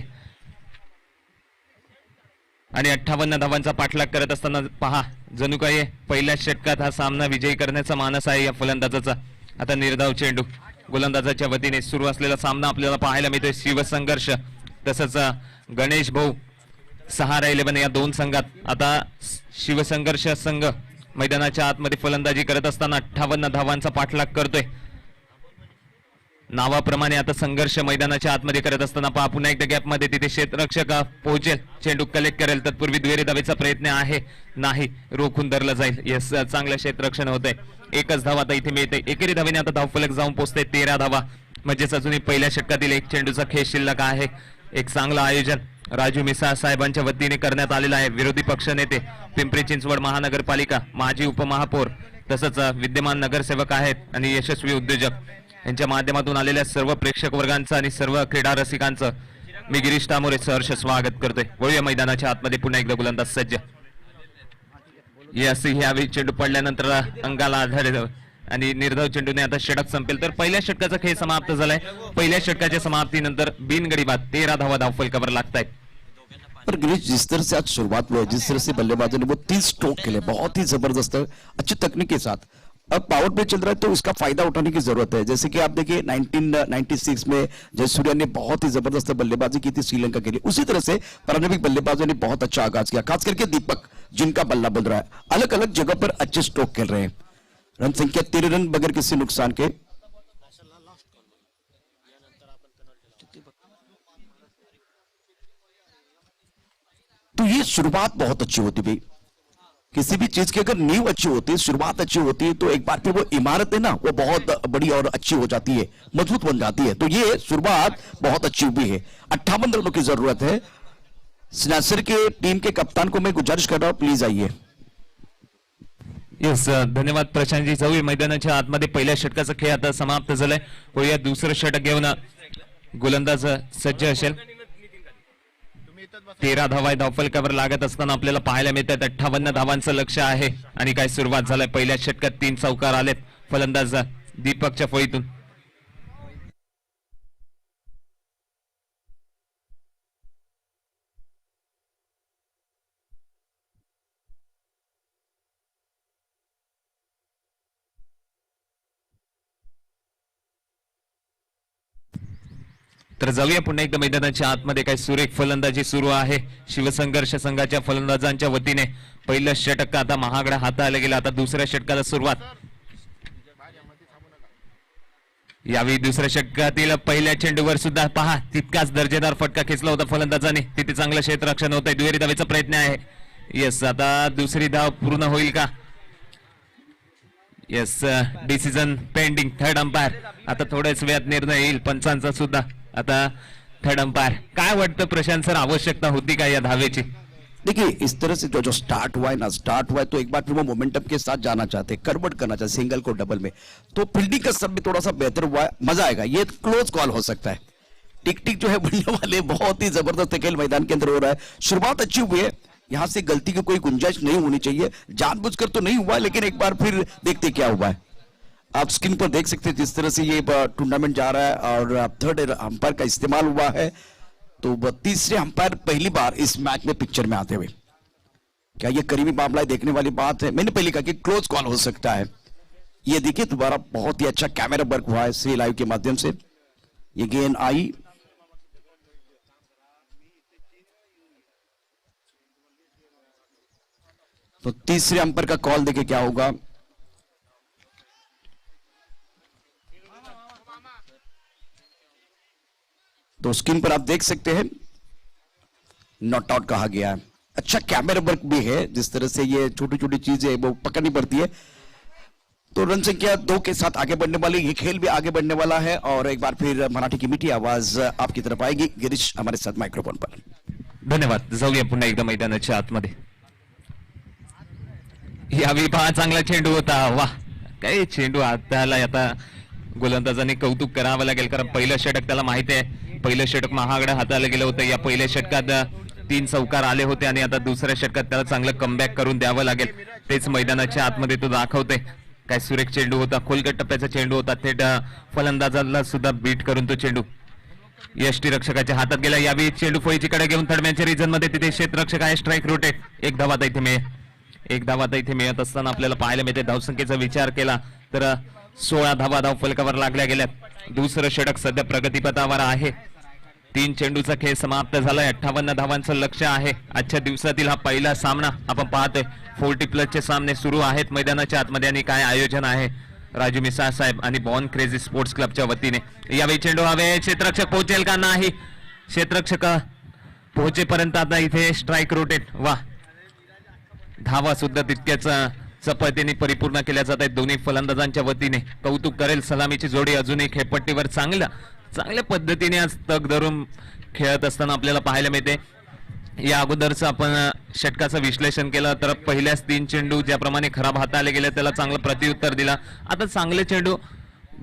आणि 58 धावांचा पाठलाग करत असताना पहा जणू काही पहिल्या षटकात हा सामना विजयी करण्याचा मानस आहे या फलंदाजाचा. आता निर्धाव चेंडू गोलंदाजाच्या वतीने सुरू असलेला सामना आपल्याला पाहायला मिळतोय. शिवसंघर्ष तसंच गणेश भाऊ सहारा 11 या दोन संघात. आता शिवसंघर्ष संघ मैदानाच्या आतमध्ये फलंदाजी करत असताना 58 धावांचा पाठलाग करतोय. नावाप्रमाणे आता संघर्ष मैदानाच्या आतमध्ये करत असताना पहा पुन्हा एकदा गॅप मध्ये तिथे क्षेत्ररक्षक पोहोचेल, चेंडू कलेक्ट करेल. तत्पूर्वी दुहेरी धावेचा प्रयत्न आहे, नाही, रोखून धरला जाईल. यस, चांगलं क्षेत्ररक्षण होतंय. एकच धावा आता इथे मिळते. एकेरी धावेने आता धावफलक जाऊन पोहोचते 13 धावा. म्हणजेच अजूनही पहिल्या षटकातील एक चेंडूचा खेळ शिल्लक आहे. एक चांगलं आयोजन राजू मिसाळ साहेबांच्या वतीने करण्यात आलेलं आहे. विरोधी पक्षनेते, पिंपरी चिंचवड महानगरपालिका माजी उपमहापौर तसंच विद्यमान नगरसेवक आहेत आणि यशस्वी उद्योजक यांच्या माध्यमातून आलेल्या सर्व प्रेक्षक वर्गांचं आणि सर्व क्रीडा रसिकांचं मी गिरीश तामोरे सहर्ष स्वागत करतोय. वळूया मैदानाच्या आतमध्ये. पुन्हा एकदा गोलंदाज सज्ज. यस, यावेळी चेंडू पडल्यानंतर अंगाला आधार आणि निर्धाव चेंडूने आता षटक संपेल. तर पहिल्या षटकाचा खेळ समाप्त झालाय. पहिल्या षटकाच्या समाप्तीनंतर बिनगडी बाद 13 धावा धावफलकावर लागतायत. पर गिरीश, जिस तरह से आज शुरुआत हुई, जिस तरह से बल्लेबाजों ने वो 30 स्ट्रोक खेले, बहुत ही जबरदस्त, अच्छी तकनीक के साथ. अब पावर प्ले चल रहा है तो इसका फायदा उठाने की जरूरत है. जैसे कि आप देखिए 1996 में जयसूर्या ने बहुत ही जबरदस्त बल्लेबाजी की थी श्रीलंका के लिए, उसी तरह से प्रारंभिक बल्लेबाजों ने बहुत अच्छा आगाज किया, खास करके दीपक जिनका बल्ला बन रहा है, अलग अलग जगह पर अच्छे स्ट्रोक खेल रहे हैं. रन संख्या 13 रन बगैर किसी नुकसान के. तो ये शुरुआत बहुत अच्छी होती भाई. किसी भी चीज की अगर नींव अच्छी होती है, शुरुआत अच्छी होती है, तो एक बार फिर वो इमारत है ना, वो बहुत बड़ी और अच्छी हो जाती है, मजबूत बन जाती है. तो ये शुरुआत बहुत अच्छी हुई है. 58 रनों की जरूरत है. स्नैचर के टीम के कप्तान को मैं गुजारिश कर रहा हूं, प्लीज आइए. येस, धन्यवाद प्रशांतजी. जाऊया मैदानाच्या आतमध्ये. पहिल्या षटकाचा खेळ आता समाप्त झालाय. वळूया दुसरं षटक घेऊन. गोलंदाज सज्ज असेल. 13 धावा धावफलकावर लागत असताना आपल्याला पाहायला मिळतात 58 धावांचं लक्ष आहे आणि काय सुरुवात झालाय. पहिल्या षटकात 3 चौकार आलेत फलंदाज दीपकच्या फळीतून. तर जाऊया पुन्हा एकदा मैदानाच्या आतमध्ये. काय सुरेख फलंदाजी सुरू आहे शिवसंघर्ष संघाच्या फलंदाजांच्या वतीने. पहिलं षटक आता महागडा हाताळलं गेलं. आता दुसऱ्या षटकाला सुरुवात. यावेळी दुसऱ्या षटकातील पहिल्या चेंडूवर सुद्धा पहा तितकाच दर्जेदार फटका खेचला होता फलंदाजाने. तिथे चांगलं क्षेत्ररक्षण होत आहे. दुहेरी धावेचा प्रयत्न आहे. येस, आता दुसरी धाव पूर्ण होईल का? Yes, decision pending. Third umpire. आता थोड्याच वेळात निर्णय येईल पंचांचा सुद्धा. आता थर्ड अंपायर. काय वाटतं प्रशांत सर, आवश्यकता होती का या धावेची? देखिए इस तरह से जो स्टार्ट हुआ है ना, स्टार्ट हुआ है तो एक बार फिर वो मोमेंटम के साथ जाना चाहते हैं, कन्वर्ट करना चाहते, सिंगल को डबल में. तो फील्डिंग का सब भी थोड़ा सा बेहतर हुआ है, मजा आएगा. ये क्लोज कॉल हो सकता है. टिक टिक जो है बढ़ने वाले, बहुत ही जबरदस्त खेल मैदान के अंदर हो रहा है. शुरुआत अच्छी हुई है, यहां से गलती की कोई गुंजाइश नहीं होनी चाहिए. जानबूझकर तो नहीं हुआ, लेकिन एक बार फिर देखते क्या हुआ है. आप स्क्रीन पर देख सकते हैं जिस तरह से ये टूर्नामेंट जा रहा है और थर्ड अंपायर का इस्तेमाल हुआ है. तो तीसरे अंपायर पहली बार इस मैच में पिक्चर में आते हुए. क्या ये करीबी मामला है, देखने वाली बात है. मैंने पहले कहा कि क्लोज कॉल हो सकता है. ये देखिए दोबारा बहुत ही अच्छा कैमरा वर्क हुआ है सी लाइव के माध्यम से. ये गेंद आई, तो तीसरे अंपायर का कॉल देखिए क्या होगा. तो स्क्रीन पर आप देख सकते हैं नॉट आउट कहा गया है. अच्छा कैमरा वर्क भी है, जिस तरह से ये छोटी छोटी चीजें वो पकड़नी पड़ती है. तो रन संख्या 2 के साथ आगे बढ़ने वाली, ये खेल भी आगे बढ़ने वाला है. और एक बार फिर मराठी की मीठी आवाज आपकी तरफ आएगी. गिरीश हमारे साथ माइक्रोफोन पर. धन्यवाद. जाऊया पुन्हा एकदा मैदानाच्या आतमध्ये. यावेळी पहा चांगला चेंडू होता. वा काय चेंडू हाताला आता गोलंदाजाने कौतुक करावं लागेल, कारण पहिलं षटक त्याला माहिती आहे. पहिलं षटक महागडं हाताला गेलं होतं. या पहिल्या षटकात 3 चौकार आले होते आणि आता दुसऱ्या षटकात त्याला चांगलं कमबॅक करून द्यावं लागेल. तेच मैदानाच्या आतमध्ये तो दाखवते. काय सुरेख चेंडू होता, खोलगट टप्प्याचा चेंडू होता. थेट फलंदाजाला सुद्धा बीट करून तो चेंडू यष्टीरक्षकाच्या हातात गेला. यावेळी चेंडू फळीची कडे घेऊन थर्डमॅनच्या रिजन मध्ये तिथे क्षेत्ररक्षक आहे. Strike rotate. एक धाव आता इथे मिळत असताना आपल्याला पाहायला मिळते. धावसंख्येचा विचार केला तर 16 धावा धाव फलकावर लागल्या गेल्यात. दुसरं षटक सध्या प्रगतीपथावर आहे. 3 चेंडूचा खेळ समाप्त झालाय. 58 धावांचं लक्ष्य आहे. आजच्या दिवसातील हा पहिला सामना आपण पाहतोय. 40+ चे सामने सुरू आहेत मैदानाच्या आतमध्ये आणि काय आयोजन आहे राजू मिसाळ साहेब आणि बॉर्न क्रेझी स्पोर्ट्स क्लबच्या वतीने. यावेळी चेंडू हवे. क्षेत्ररक्षक पोहोचेल का नाही. क्षेत्ररक्षक पोहोचेपर्यंत आता इथे स्ट्राईक रोटेट. वा धावा सुद्धा तितक्याच चपळतेने परिपूर्ण केल्या जात आहेत दोन्ही फलंदाजांच्या वतीने. कौतुक करेल सलामीची जोडी अजूनही खेळपट्टीवर चांगल्या पद्धतीने आज तग धरून खेळत असताना आपल्याला पाहायला मिळते. या अगोदरचं आपण षटकाचं विश्लेषण केलं तर पहिल्याच 3 चेंडू ज्याप्रमाणे खराब हाताळले गेले त्याला चांगलं प्रत्युत्तर दिला. आता चांगले चेंडू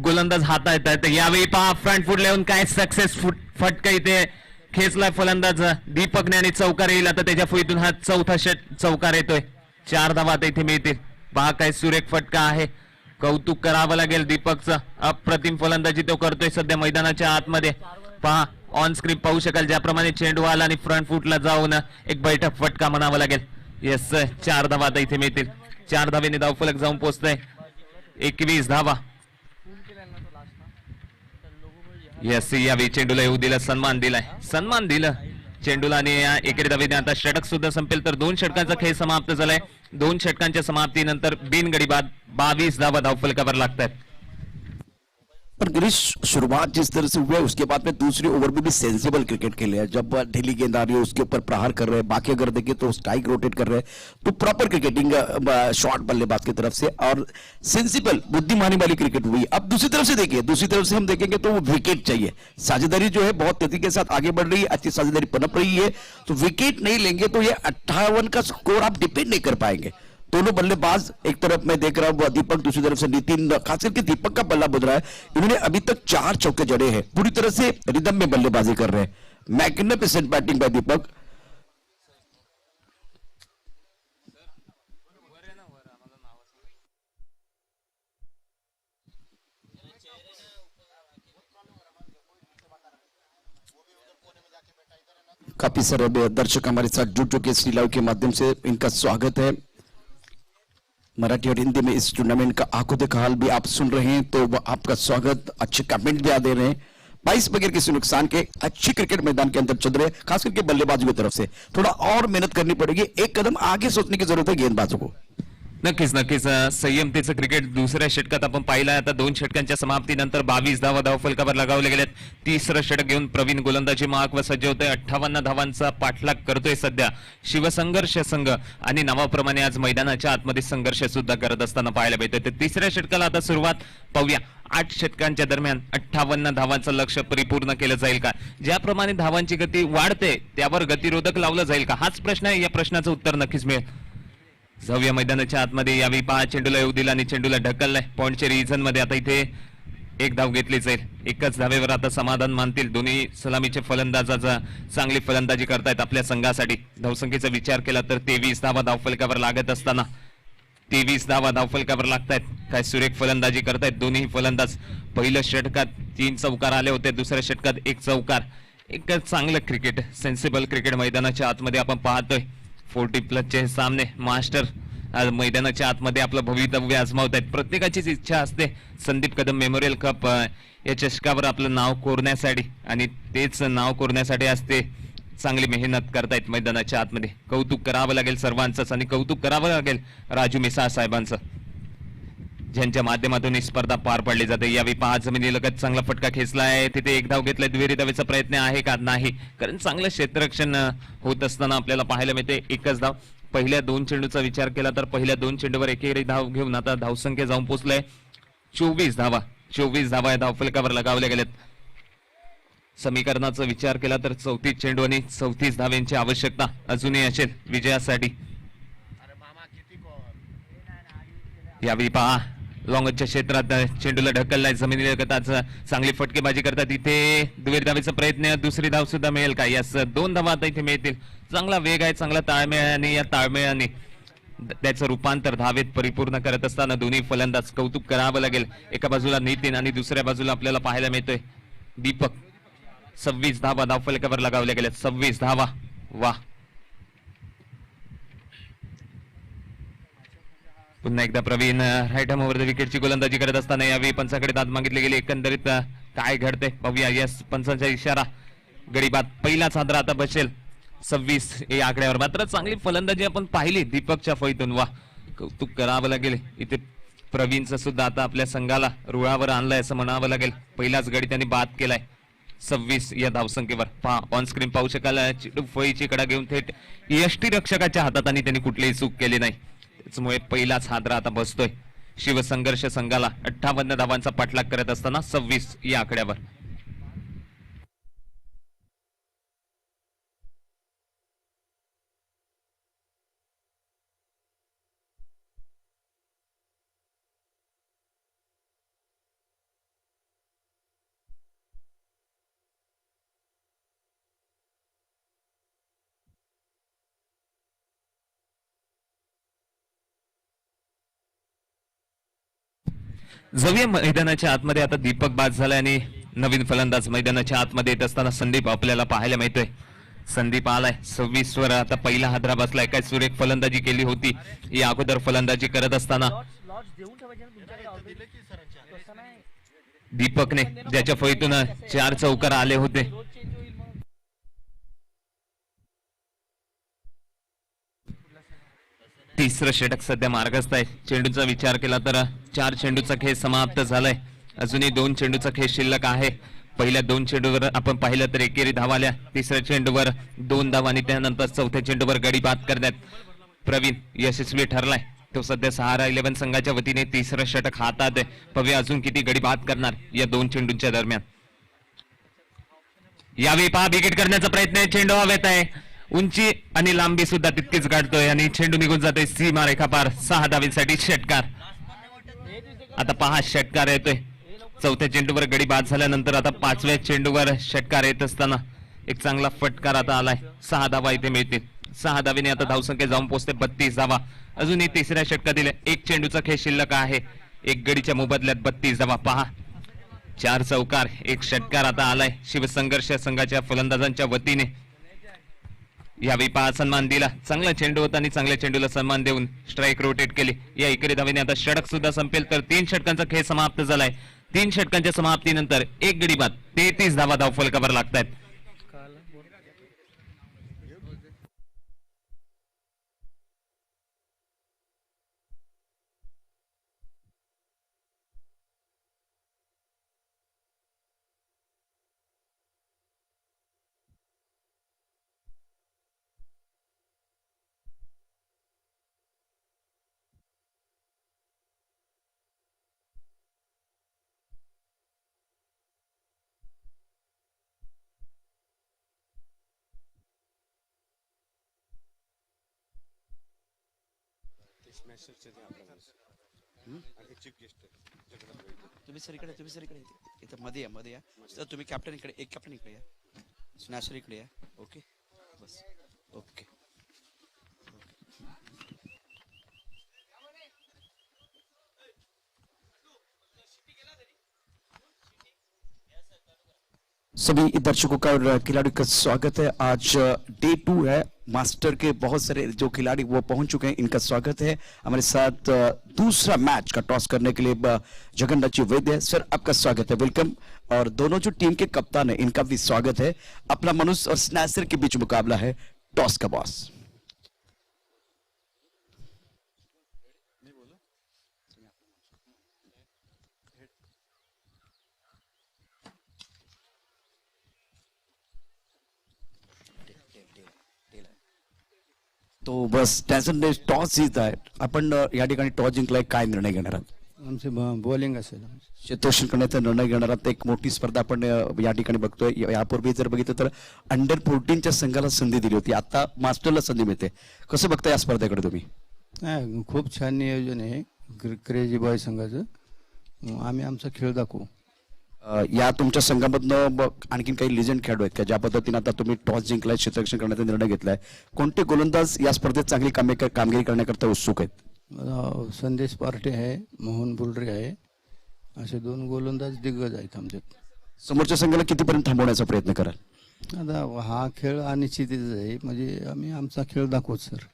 गोलंदाज हाताळत आहेत. यावेळी पहा फ्रंट फूट लावून काय सक्सेस फटका इथे खेचलाय फलंदाज दीपकने आणि चौकार येईल. आता त्याच्या फुईतून हा चौथा चौकार येतोय. 4 धावा आता इथे मिळतील. पहा काय सुरेख फटका आहे. कौतुक करावं लागेल दीपकचं. अप्रतिम फलंदाजी तो करतोय सध्या मैदानाच्या आतमध्ये. पहा ऑन स्क्रीन पाहू शकाल ज्याप्रमाणे चेंडू आला आणि फ्रंट फूटला जाऊन एक बैठक फटका म्हणावा लागेल. येस 4 धावा आता इथे मिळतील. 4 धावेने धावफलक जाऊन पोहोचतोय. 21 धावा. येस यावेळी चेंडूला येऊ दिला. सन्मान दिलं चेंडूला आणि एकेरी धावेने आता षटक सुद्धा संपेल. तर 2 षटकांचा खेळ समाप्त झालाय. 2 षटकांच्या समाप्तीनंतर बिनगडी बाद 22 धावा धावफलकावर लागतात. पर गिरीश शुरुआत जिस तरह से हुआ है उसके बाद में दूसरी ओवर में भी सेंसिबल क्रिकेट खेले हैं. जब ढीली गेंद आ रही है उसके ऊपर प्रहार कर रहे हैं. बाकी अगर देखें तो स्ट्राइक रोटेट कर रहे हैं. तो प्रॉपर क्रिकेटिंग शॉट बल्लेबाज की तरफ से और सेंसिबल बुद्धिमानी वाली क्रिकेट हुई. अब दूसरी तरफ से देखिए, दूसरी तरफ से हम देखेंगे तो वो विकेट चाहिए. साझेदारी जो है बहुत तेजी के साथ आगे बढ़ रही है. अच्छी साझेदारी पनप रही है. तो विकेट नहीं लेंगे तो ये 58 का स्कोर आप डिपेंड नहीं कर पाएंगे. दोनों बल्लेबाज एक तरफ मैं देख रहा हूं दीपक, दूसरी तरफ से नितिन. खास करके दीपक का बल्ला बुध रहा है. इन्होंने अभी तक 4 चौके जड़े हैं. पूरी तरह से रिदम में बल्लेबाजी कर रहे हैं. मैग्निफिसेंट बैटिंग बाय दीपक. काफी सारे दर्शक हमारे साथ जुड़ चुके इस लाइव के माध्यम से. इनका स्वागत है. मराठी और हिंदी में इस टूर्नामेंट का आंखों देखा हाल भी आप सुन रहे हैं तो आपका स्वागत. अच्छे कमेंट भी आ दे रहे हैं. 22 बगैर किसी नुकसान के अच्छी क्रिकेट मैदान के अंदर चल रहे हैं. खास करके बल्लेबाजों की तरफ से थोड़ा और मेहनत करनी पड़ेगी. एक कदम आगे सोचने की जरूरत है गेंदबाजों को. नक्कीच संयमतेचं क्रिकेट दुसऱ्या षटकात आपण पाहिलं. आता 2 षटकांच्या समाप्तीनंतर 22 धावा धावफलकावर लगावले गेलेत. 3रं षटक घेऊन प्रवीण गोलंदाजी मार्ग व सज्ज होतोय. 58 धावांचा पाठलाग करतोय सध्या शिवसंघर्ष संघ आणि नावाप्रमाणे आज मैदानाच्या आतमध्ये संघर्ष सुद्धा करत असताना पाहायला मिळतोय. तर 3ऱ्या षटकाला आता सुरुवात पाहूया. 8 षटकांच्या दरम्यान 58 धावांचं लक्ष्य परिपूर्ण केलं जाईल का. ज्याप्रमाणे धावांची गती वाढते त्यावर गतिरोधक लावलं जाईल का हाच प्रश्न आहे. या प्रश्नाचं उत्तर नक्कीच मिळेल. जाऊया मैदानाच्या आतमध्ये. यावेळी 5 चेंडूला येऊ दिला आणि चेंडूला ढकललाय. पॉइंटच्या रिजन मध्ये आता इथे 1 धाव घेतली जाईल. एकच धावेवर आता समाधान मानतील दोन्ही सलामीचे फलंदाजाचा चांगली फलंदाजी करतायत आपल्या संघासाठी. धावसंख्येचा विचार केला तर 23 धावा धावफलकावर लागत असताना 23 धावा धावफलकावर लागतायत. काय सुरेख फलंदाजी करतायत दोन्ही फलंदाज. पहिल्या षटकात 3 चौकार आले होते. दुसऱ्या षटकात 1 चौकार. एक चांगलं क्रिकेट सेन्सिबल क्रिकेट मैदानाच्या आतमध्ये आपण पाहतोय. 40+ चे सामने मास्टर मैदानाच्या आतमध्ये आपलं भवितव्य आजमावत आहेत. प्रत्येकाचीच इच्छा असते संदीप कदम मेमोरियल कप या चषकावर आपलं नाव कोरण्यासाठी आणि तेच नाव कोरण्यासाठी असते चांगली मेहनत करतायत मैदानाच्या आतमध्ये. कौतुक करावं लागेल सर्वांचंच आणि कौतुक करावं लागेल राजू मिसाळ साहेबांचं ज्यांच्या माध्यमातून ही स्पर्धा पार पाडली जाते. यावेळी 5 जमिनीलगत चांगला फटका खेचला आहे. तिथे 1 धाव घेतलाय. दुहेरी धावेचा प्रयत्न आहे का नाही, कारण चांगलं क्षेत्ररक्षण होत असताना आपल्याला पाहायला मिळते. 1च धाव. पहिल्या 2 चेंडूचा विचार केला तर पहिल्या 2 चेंडूवर एकेरी धाव घेऊन आता धावसंख्या जाऊन पोहोचलाय 24 धावा. 24 धावा या धावफलकावर लगावल्या गेल्यात. समीकरणाचा विचार केला तर 34 चेंडू आणि 34 धाव्यांची आवश्यकता अजूनही असेल विजयासाठी. यावेळी पहा लॉंगच्या क्षेत्रात चेंडूला ढकललाय जमिनीलगतच चांगली फटकेबाजी करतात इथे दुहेरी धावेचा प्रयत्न दुसरी धाव सुद्धा मिळेल का यास 2 धावा आता इथे मिळतील चांगला वेग आहे चांगला ताळमेळ आहे आणि या ताळमेळाने त्याचं रूपांतर धावेत परिपूर्ण करत असताना दोन्ही फलंदाज कौतुक करावं लागेल एका बाजूला नितीन आणि दुसऱ्या बाजूला आपल्याला पाहायला मिळतोय दीपक 26 धावा धावफलकावर लगावल्या गेल्या 26 धावा वा पुन्हा एकदा प्रवीण राईट हॅमवर विकेटची गोलंदाजी करत असताना यावेळी पंचाकडे दाद मागितले गेले एकंदरीत काय घडते पाहूया यस पंचांचा इशारा गडीबाद पहिलाच हादरा आता बसेल 26 या आकड्यावर मात्र चांगली फलंदाजी आपण पाहिली दीपकच्या फळीतून वा कौतुक करावं लागेल इथे प्रवीणचं सुद्धा आता आपल्या संघाला रुळावर आणलंय असं म्हणावं लागेल पहिलाच गडी त्यांनी बाद केलाय 26 या धावसंख्येवर पहा ऑन स्क्रीन पाहू शकाल चिडू फळीची कडा घेऊन थेट यष्टी रक्षकाच्या हातात आणि त्यांनी कुठलीही चूक केली नाही त्यामुळे पहिलाच हादरा आता बसतोय शिवसंघर्ष संघाला 58 धावांचा पाठलाग करत असताना 26 या आकड्यावर जवळ मैदानाच्या आतमध्ये आता दीपक बाद झालाय आणि नवीन फलंदाज मैदानाच्या आतमध्ये येत असताना संदीप आपल्याला पाहायला मिळतोय संदीप आलाय 26 वर आता पहिला हादरा बसलाय काय सुरेख फलंदाजी केली होती या अगोदर फलंदाजी करत असताना दीपकने ज्याच्या फळीतून 4 चौकार आले होते तिसरं षटक सध्या मार्गस्थ आहे चेंडूचा विचार केला तर 4 चेंडूचा खेळ समाप्त झालाय अजूनही 2 चेंडूचा खेळ शिल्लक आहे पहिल्या 2 चेंडूवर आपण पाहिलं तर एकेरी धावा आल्या तिसऱ्या चेंडूवर 2 धावा आणि त्यानंतर चौथ्या चेंडूवर गडी बाद करण्यात प्रवीण यशस्वी ठरलाय तो सध्या सहारा 11 संघाच्या वतीने तिसरं षटक हातात आहे पवे अजून किती गडी बाद करणार या 2 चेंडूंच्या दरम्यान यावेळी पहा विकेट करण्याचा प्रयत्न चेंडू हवेत आहे उंची आणि लांबी सुद्धा तितकीच गाठतोय आणि चेंडू निघून जातोय सीमा रेखा पार 6 धावींसाठी षटकार आता पहा षटकार येतोय चौथ्या चेंडूवर गडी बाद झाल्यानंतर आता 5व्या चेंडूवर षटकार येत असताना एक चांगला फटकार आता आलाय 6 धावा इथे मिळतील 6 धावीने आता धावसंख्या जाऊन पोहोचते 32 धावा अजूनही तिसऱ्या षटकातील 1 चेंडूचा खेळ शिल्लक आहे 1 गडीच्या मोबदल्यात 32 धावा पहा 4 चौकार 1 षटकार आता आलाय शिवसंघर्ष संघाच्या फलंदाजांच्या वतीने यावेळी पहा सन्मान दिला चांगला चेंडू होता आणि चांगल्या चेंडूला सन्मान देऊन स्ट्राईक रोटेट केली या एकेरी धावेने आता षटक सुद्धा संपेल तर 3 षटकांचा खेळ समाप्त झालाय 3 षटकांच्या समाप्तीनंतर 1 गडी बाद 33 धावा धावफलकावर लागतायत तुम्ही सर इकडे इथं मध्ये या सर तुम्ही कॅप्टन इकडे एक कॅप्टन इकडे या स्नॅशर इकडे या ओके बस ओके सभी दर्शकों का और खिलाड़ियों का स्वागत है आज डे 2 है मास्टर के बहुत सारे जो खिलाड़ी वो पहुंच चुके हैं इनका स्वागत है हमारे साथ दूसरा मैच का टॉस करने के लिए जगन्नाथ वैद्य सर आपका स्वागत है वेलकम और दोनों जो टीम के कप्तान है इनका भी स्वागत है अपना मनुष्य और स्नैसर के बीच मुकाबला है टॉस का बॉस तो बस टॅसन ने टॉस जिंकताय आपण या ठिकाणी टॉस जिंकलाय काय निर्णय घेणार आहात आमचे बॉलिंग असेल क्षेत्ररक्षण करण्याचा निर्णय घेणार आहात एक मोठी स्पर्धा आपण या ठिकाणी बघतोय यापूर्वी जर बघितलं तर अंडर 14च्या संघाला संधी दिली होती आता मास्टरला संधी मिळते कसं बघताय या स्पर्धेकडे तुम्ही खूप छान नियोजन आहे क्रेझी बॉय संघाचं. आम्ही आमचा खेळ दाखवू. या तुमच्या संघामधनं आणखीन काही लिजंड खेळाडू आहेत का ज्या पद्धतीने आता तुम्ही टॉस जिंकलाय क्षेत्ररक्षण करण्याचा निर्णय घेतलाय कोणते गोलंदाज या स्पर्धेत चांगली कामगिरी करण्याकरता उत्सुक आहेत? संदेश पार्टे आहे, मोहन बुलरे आहे, असे 2 गोलंदाज दिग्गज आहेत आमच्यात. समोरच्या संघाला कितीपर्यंत थांबवण्याचा प्रयत्न कराल? आता हा खेळ अनिश्चितच आहे, म्हणजे आम्ही आमचा खेळ दाखवू सर.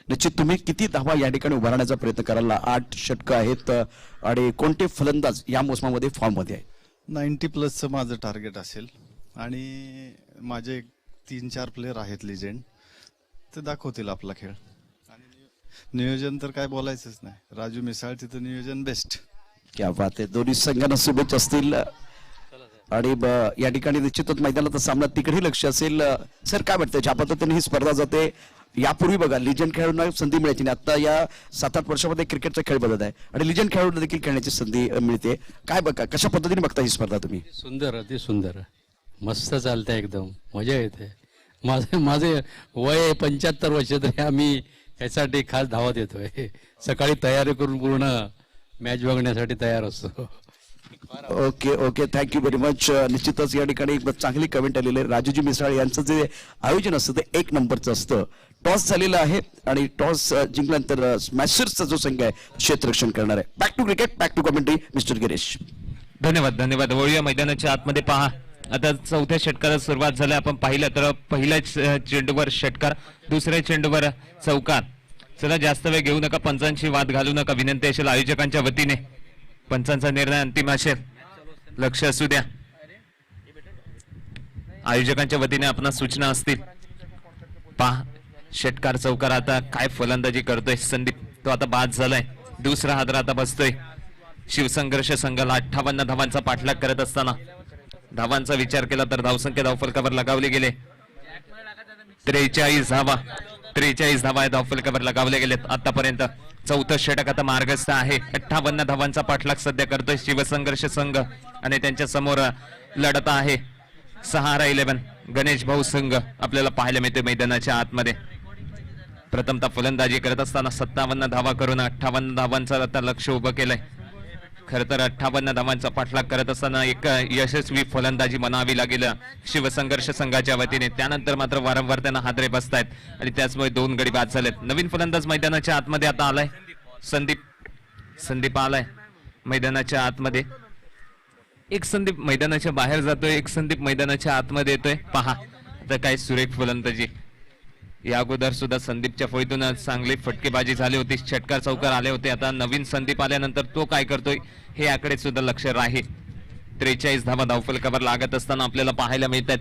निश्चित तुम्ही किती धावा या ठिकाणी उभारण्याचा प्रयत्न कराल? 8 षटकं आहेत आणि कोणते फलंदाज या मोसमामध्ये फॉर्ममध्ये आहेत? 90+ माझं टार्गेट असेल आणि माझे 3-4 प्लेयर आहेत लिजेंड, ते दाखवतील आपला खेळ. आणि नियोजन तर काय बोलायचंच नाही, राजू मिसाळ तिथं नियोजन बेस्ट. क्या बात आहे. दोन्ही संघांना शुभेच्छा असतील आणि या ठिकाणी निश्चितच मैदानाचा सामना तिकडेही लक्ष असेल. सर काय वाटतं ज्या पद्धतीने ही स्पर्धा जाते? यापूर्वी बघा लिजंड खेळाडूंना संधी मिळायची नाही, आता या 7-8 वर्षामध्ये क्रिकेटचा खेळ बदलत आहे आणि लिजंड खेळाडूंना देखील खेळण्याची संधी मिळते. काय बघा कशा पद्धतीने बघता ही स्पर्धा तुम्ही? सुंदर, अति सुंदर, मस्त चालतंय, एकदम मजा येते. माझे वय 75 वर्ष, तरी आम्ही यासाठी खास धावत येतोय. सकाळी तयारी करून पूर्ण मॅच बघण्यासाठी तयार असतो. Okay okay, thank you very much. निश्चितच या ठिकाणी एक चांगली कमेंट आलेली आहे. राजूजी मिसाळ यांचं जे आयोजन असतं ते 1 नंबरचं असतं. टॉस झालेला आहे आणि टॉस जिंकल्यानंतर स्मॅशर्सचा जो संघ आहे क्षेत्ररक्षण करणार आहे. Back to cricket, back to commentary mister Girish. धन्यवाद धन्यवाद. वळूया मैदानाच्या आतमध्ये. पहा आता 4थ्या षटकाला सुरुवात झाली. आपण पाहिलं तर पहिल्या चेंडूवर षटकार, दुसऱ्या चेंडूवर चौकार. चला जास्त वेळ घेऊ नका, पंचांची वाद घालू नका, विनंती असेल आयोजकांच्या वतीने. पंचांचा निर्णय अंतिम असेल, लक्ष असू द्या. आयोजकांच्या वतीने आपणास सूचना असतील. पहा षटकार चौकार आता काय फलंदाजी करतोय संदीप, तो आता बाद झालाय. दुसरा हादरा आता बसतोय. शिवसंघर्ष संघाला 58 धावांचा पाठलाग करत असताना धावांचा विचार केला तर धावसंख्या धावफलकावर लगावले गेले 43 धावा. 43 धावा धावफलकावर लगावले गेलेत आतापर्यंत. 4थं षटक आता मार्गस्थ आहे. 58 धावांचा पाठलाग सध्या करतोय शिवसंघर्ष संघ आणि त्यांच्या समोर लढत आहे 6-11 गणेश भाऊ संघ आपल्याला पाहायला मिळते मैदानाच्या आतमध्ये. प्रथमतः फलंदाजी करत असताना 57 धावा करून 58 धावांचं आता लक्ष उभं केलंय. खर तर 58 धावांचा पाठलाग करत असताना एक यशस्वी फलंदाजी म्हणावी लागेल शिवसंघर्ष संघाच्या वतीने. त्यानंतर मात्र वारंवार त्यांना हादरे बसतायत आणि त्याचमुळे 2 गडी बाद झालेत. नवीन फलंदाज मैदानाच्या आतमध्ये आता आलाय संदीप आलाय मैदानाच्या आतमध्ये. एक संदीप मैदानाच्या बाहेर जातोय, एक संदीप मैदानाच्या आतमध्ये येतोय. पहा आता काय सुरेख फलंदाजी. या अगोदर सुद्धा संदीपच्या फळीतून चांगली फटकेबाजी झाली होती, षटकार चौकार आले होते. आता नवीन संदीप आल्यानंतर तो काय करतोय हे याकडे सुद्धा लक्ष राहील. 43 धावा धावफलकावर लागत असताना आपल्याला पाहायला मिळत आहेत.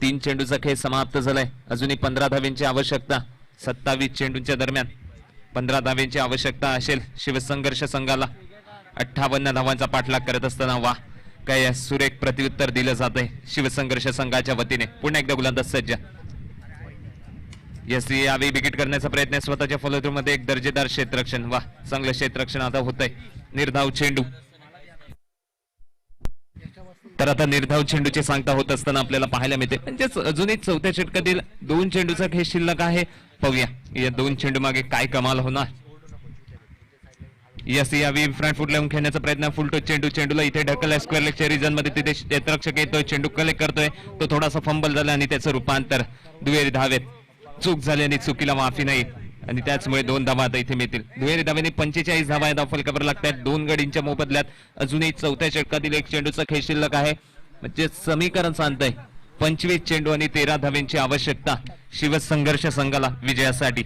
3 चेंडूचा खेळ समाप्त झालाय. अजूनही 15 धावेंची आवश्यकता. 27 चेंडूंच्या दरम्यान 15 धावेंची आवश्यकता असेल शिवसंघर्ष संघाला. 58 धावांचा पाठलाग करत असताना वा काय सुरेख प्रत्युत्तर दिलं जात आहे शिवसंघर्ष संघाच्या वतीने. पुन्हा एकदा गोलंदाज सज्ज. यावेळी विकेट करण्याचा प्रयत्न स्वतःच्या फॉलोथ्रूमध्ये एक दर्जेदार क्षेत्ररक्षण. वा चांगलं क्षेत्ररक्षण आता होत आहे. निर्धाव चेंडू. तर आता निर्धाव चेंडूची सांगता होत असताना आपल्याला पाहायला मिळते. म्हणजेच अजूनही 4थ्या षटकातील 2 चेंडूचा खेळ शिल्लक आहे. पाहूया या 2 चेंडू मागे काय कमाल होणार. यावेळी फ्रंट फुट लावून खेळण्याचा प्रयत्न. फुलटो चेंडूला इथे ढकल स्क्वेअर लेगच्या रिजन मध्ये. तिथे क्षेत्ररक्षक येतोय, चेंडू कलेक्ट करतोय, तो थोडासा फंबल झाला आणि त्याचं रूपांतर दुहेरी धावेत. चूक झाली आणि चुकीला माफी नाही आणि त्याचमुळे 2 धावा आता इथे मिळतील. दुहेरी धावेने 45 धावा धावफलकावर लागतात 2 गडींच्या मोबदल्यात. अजूनही 4थ्या षटकातील 1 चेंडूचा खेळ शिल्लक आहे. म्हणजे समीकरण सांगतंय 25 चेंडू आणि 13 धावेंची आवश्यकता शिवसंघर्ष संघाला विजयासाठी.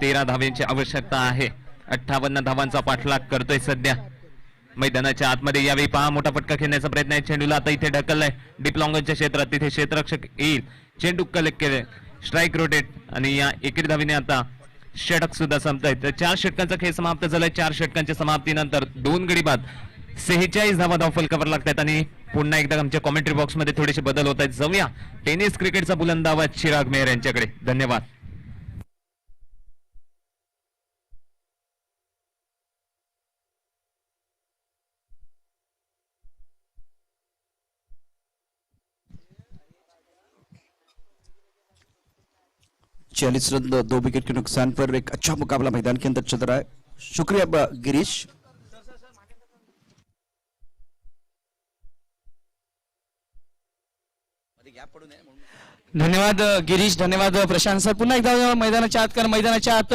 13 धावेंची आवश्यकता आहे. 58 धावांचा पाठलाग करतोय सध्या मैदानाच्या आतमध्ये. यावेळी पहा मोठा फटका खेळण्याचा प्रयत्न आहे. चेंडूला आता इथे ढकललाय डीप लॉंगच्या क्षेत्रात. तिथे क्षेत्ररक्षक येईल, चेंडू कलेक्ट केले, स्ट्राईक रोटेट आणि या एकेरी धावीने आता षटक सुद्धा संपतायत. तर 4 षटकांचा खेळ समाप्त झालाय. 4 षटकांच्या समाप्तीनंतर 2 गडी बाद. 46 धावा धावफलकावर लागतात आणि पुन्हा एकदा आमच्या कॉमेंट्री बॉक्स मध्ये थोडेसे बदल होत आहेत. जाऊया टेनिस क्रिकेटचा बुलंद आवाज चिराग मेहर यांच्याकडे. धन्यवाद. रन 2 विकेट के नुकसान पर एक अच्छा मुकाबला मैदान के अंदर चल रहा है. शुक्रिया गिरीश. धन्यवाद गिरीश, धन्यवाद प्रशांत सर. पुन्हा एकदा मैदानाच्या आत, कारण मैदानाच्या आत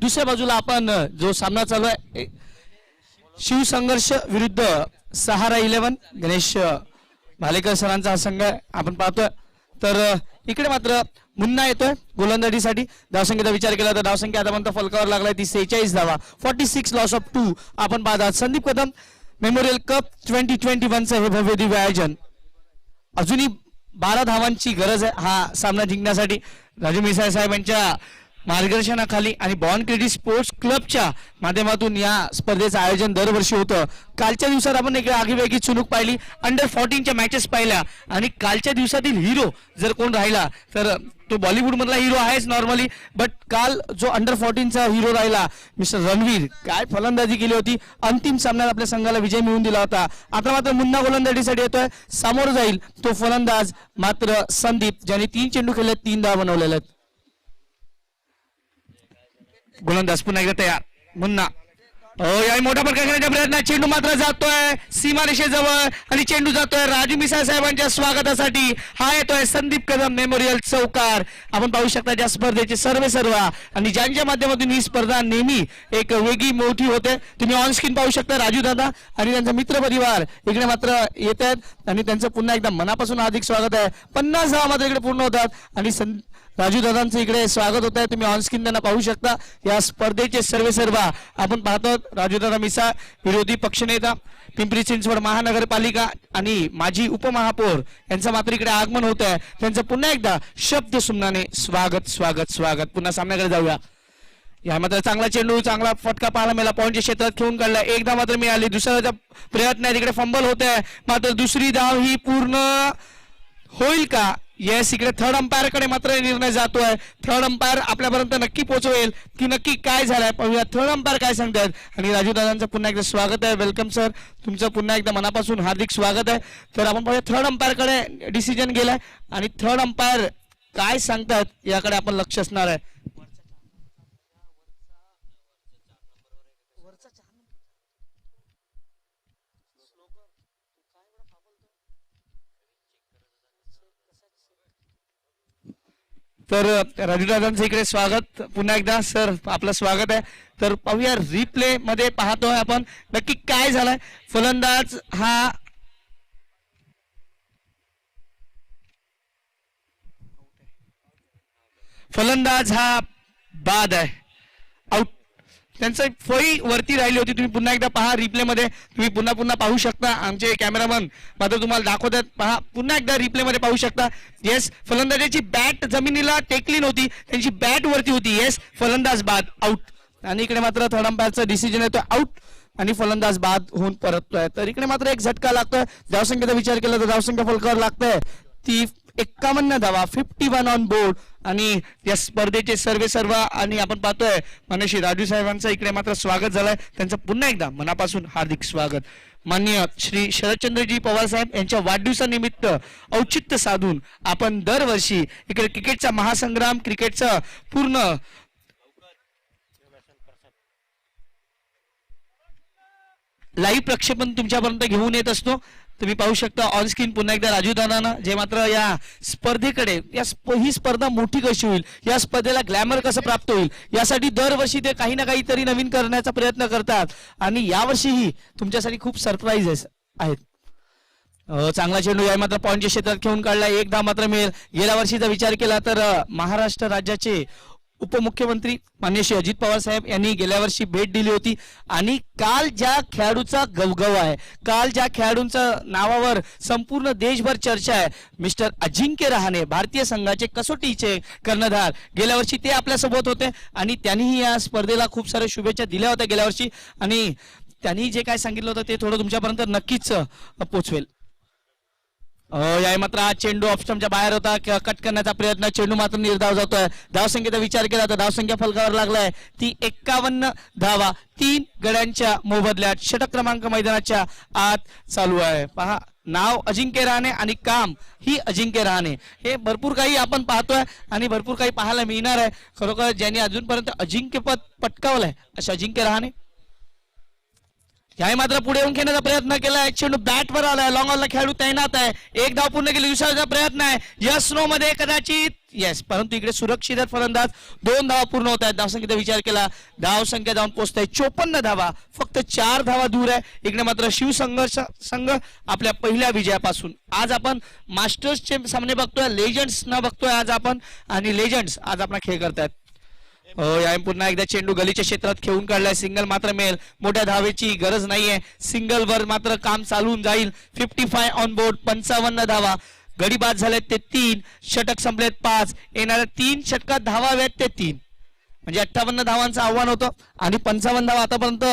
दुसऱ्या बाजूला आपण जो सामना चालू आहे शिवसंघर्ष विरुद्ध सहारा 11 गणेश भालेकर सरांचा हा संघ आहे आपण पाहतोय. तर इकडे मात्र मुन्ना येतोय गोलंदाजीसाठी. धावसंख्येचा विचार केला तर धावसंख्या आतापर्यंत फलकावर लागलाय ती 46 धावा, 46 लॉस ऑफ 2 आपण पाहतात. संदीप कदम मेमोरियल कप 2021चं हे भव्य दिव्य आयोजन. अजूनही 12 धावांची गरज आहे हा सामना जिंकण्यासाठी. राजू मिसाळ साहेब यांच्या मार्गदर्शनाखाली आणि बॉर्न क्रेडिट स्पोर्ट्स क्लबच्या माध्यमातून या स्पर्धेचं आयोजन दरवर्षी होतं. कालच्या दिवसात आपण एक आगीवेगळी चुणूक पाहिली, अंडर 14च्या मॅचेस पाहिल्या, आणि कालच्या दिवसातील हिरो जर कोण राहिला तर तो बॉलिवूड मधला हिरो आहेच नॉर्मली, बट काल जो अंडर 14चा हिरो राहिला मिस्टर रणवीर, काय फलंदाजी केली होती. अंतिम सामन्यात आपल्या संघाला विजय मिळवून दिला होता. आता मात्र मुन्ना गोलंदाजीसाठी येतोय. समोर जाईल तो फलंदाज मात्र संदीप, ज्याने 3 चेंडू खेळले, 3 धावा बनवलेल्या आहेत. गोलंदाज पुन्हा एकदा तयार. मुन्ना या मोठा फटका घेण्याचा प्रयत्न, चेंडू मात्र जातोय सीमारेषेजवळ आणि चेंडू जातोय राजू मिसाळ साहेबांच्या स्वागतासाठी. हा येतोय संदीप कदम मेमोरियल चौकार. आपण पाहू शकता ज्या स्पर्धेचे सर्व आणि ज्यांच्या माध्यमातून ही स्पर्धा नेहमी एक वेगळी मोठी होते. तुम्ही ऑन स्क्रीन पाहू शकता राजू दादा आणि त्यांचा मित्र परिवार इकडे मात्र येत आहेत आणि त्यांचं पुन्हा एकदा मनापासून हार्दिक स्वागत आहे. 50 धावा मात्र इकडे पूर्ण होतात आणि राजू दादांचं इकडे स्वागत होत आहे. तुम्ही ऑन स्क्रीन त्यांना पाहू शकता. या स्पर्धेचे सर्व आपण पाहतो. राजू दादा मिसाळ विरोधी पक्षनेता पिंपरी चिंचवड महानगरपालिका आणि माजी उपमहापौर यांचं मात्र इकडे आगमन होत आहे. त्यांचं पुन्हा एकदा शब्द सुमनाने स्वागत स्वागत स्वागत. पुन्हा सामन्याकडे जाऊया. या मात्र चांगला चेंडू, चांगला फटका पाहायला मिळाला, पॉईंटच्या क्षेत्रात खेळून काढला. एकदा मात्र मिळाली, दुसऱ्याचा प्रयत्न आहे, तिकडे फंबल होत आहे. मात्र दुसरी धाव ही पूर्ण होईल का? येस, इकडे थर्ड अंपायर कडे मात्र निर्णय जातोय. थर्ड अंपायर आपल्यापर्यंत नक्की पोहोचवेल की नक्की काय झालंय पाहूया. थर्ड अंपायर काय सांगतात. आणि राजू दादांचं पुन्हा एकदा स्वागत आहे. वेलकम सर, तुमचं पुन्हा एकदा मनापासून हार्दिक स्वागत आहे. तर आपण पाहूया थर्ड अंपायर कडे डिसिजन गेलाय आणि थर्ड अंपायर काय सांगतात याकडे आपण लक्ष असणार आहे. तर राजूदादांचं इकडे स्वागत पुन्हा एकदा. सर आपलं स्वागत आहे. तर पाहूया रिप्ले मध्ये पाहतोय आपण नक्की काय झालंय. फलंदाज हा बाद आहे, आउट. त्यांचं फळी वरती राहिली होती. तुम्ही पुन्हा एकदा पहा रिप्ले मध्ये, तुम्ही पुन्हा पाहू शकता. आमचे कॅमेरामन मात्र तुम्हाला दाखवतात. पहा पुन्हा एकदा रिप्ले मध्ये पाहू शकता. येस, फलंदाजाची बॅट जमिनीला टेकली नव्हती, त्यांची बॅट वरती होती. येस, फलंदाज बाद, आउट. आणि इकडे मात्र थर्ड अंपायरचा डिसिजन येतो आउट आणि फलंदाज बाद होऊन परततोय. तर इकडे मात्र एक झटका लागतोय. धावसंख्येचा विचार केला तर धावसंख्या फलकावर लागतंय ती 51 धावा, 51 ऑन बोर्ड. आणि या स्पर्धेचे सर्व आणि आपण पाहतोय मानसी राजू साहेबांचं इकडे मात्र स्वागत झालंय. त्यांचं पुन्हा एकदा मनापासून हार्दिक स्वागत. माननीय श्री शरदचंद्रजी पवार साहेब यांच्या वाढदिवसानिमित्त औचित्य साधून आपण दरवर्षी इकडे क्रिकेटचा महासंग्राम, क्रिकेटचा पूर्ण लाईव्ह प्रक्षेपण तुमच्यापर्यंत घेऊन येत असतो. तुम्ही पाहू शकता ऑन स्क्रीन पुन्हा एकदा राजू दादांना, जे मात्र या स्पर्धेकडे ही स्पर्धा मोठी कशी होईल, या स्पर्धेला ग्लॅमर कसं प्राप्त होईल यासाठी दरवर्षी ते काही ना काहीतरी नवीन करण्याचा प्रयत्न करतात. आणि यावर्षीही तुमच्यासाठी खूप सरप्राईजेस आहेत. चांगला चेंडू या मात्र पॉईंटच्या क्षेत्रात खेळून काढला. एक धाव मात्र मिळेल. गेल्या वर्षीचा विचार केला तर महाराष्ट्र राज्याचे उपमुख्यमंत्री माननीय श्री अजित पवार साहेब यांनी गेल्या वर्षी भेट दिली होती. आणि काल ज्या खेळाडूचा गवगव आहे, काल ज्या खेळाडूंच्या नावावर संपूर्ण देशभर चर्चा आहे, मिस्टर अजिंक्य रहाणे, भारतीय संघाचे कसोटीचे कर्णधार, गेल्या वर्षी ते आपल्यासोबत होते आणि त्यांनीही या स्पर्धेला खूप साऱ्या शुभेच्छा दिल्या होत्या गेल्या वर्षी. आणि त्यांनी जे काय सांगितलं होतं ते थोडं तुमच्यापर्यंत नक्कीच पोहोचवेल. या मात्र हा चेंडू ऑफस्टंपच्या बाहेर होता, कट करण्याचा प्रयत्न, चेंडू मात्र निर्धाव जातोय. धावसंख्येचा विचार केला तर धावसंख्या फलकावर लागलाय ती 51 धावा, 3 गड्यांच्या मोबदल्यात. षटक क्रमांक मैदानाच्या आत चालू आहे. पहा, नाव अजिंक्य रहाणे आणि काम ही अजिंक्य रहाणे. हे भरपूर काही आपण पाहतोय आणि भरपूर काही पाहायला मिळणार आहे. खरोखर ज्यांनी अजूनपर्यंत अजिंक्यपद पटकावलंय असे अजिंक्य रहाणे. याही मात्र पुढे येऊन खेळण्याचा प्रयत्न केलाय. चेंडू बॅटवर आलाय. लॉंग ऑनला खेळाडू तैनात आहे. एक धाव पूर्ण केली. दुसऱ्याचा प्रयत्न आहे. यस नो मध्ये कदाचित येस, परंतु इकडे सुरक्षित आहेत फलंदाज. 2 धावा पूर्ण होत आहेत. धावसंख्येचा विचार केला, धाव संख्या जाऊन पोहोचते 54 धावा. फक्त 4 धावा दूर आहे. इकडे मात्र शिवसंघर्ष संघ आपल्या पहिल्या विजयापासून. आज आपण मास्टर्सचे सामने बघतोय, लेजंड्स न बघतोय आज आपण, आणि लेजंड्स आज आपला खेळ करतायत. या पुन्हा एकदा चेंडू गलीच्या क्षेत्रात खेळून काढलाय. सिंगल मात्र मिळेल. मोठ्या धावेची गरज नाहीये. सिंगल वर मात्र काम चालून जाईल. 55 ऑन बोर्ड. 55 धावा. गडी बाद झालेत ते 3, षटक संपलेत 5. येणाऱ्या 3 षटकात धावा हव्यात ते 3, म्हणजे 58 धावांचं आव्हान होतं आणि 55 धावा आतापर्यंत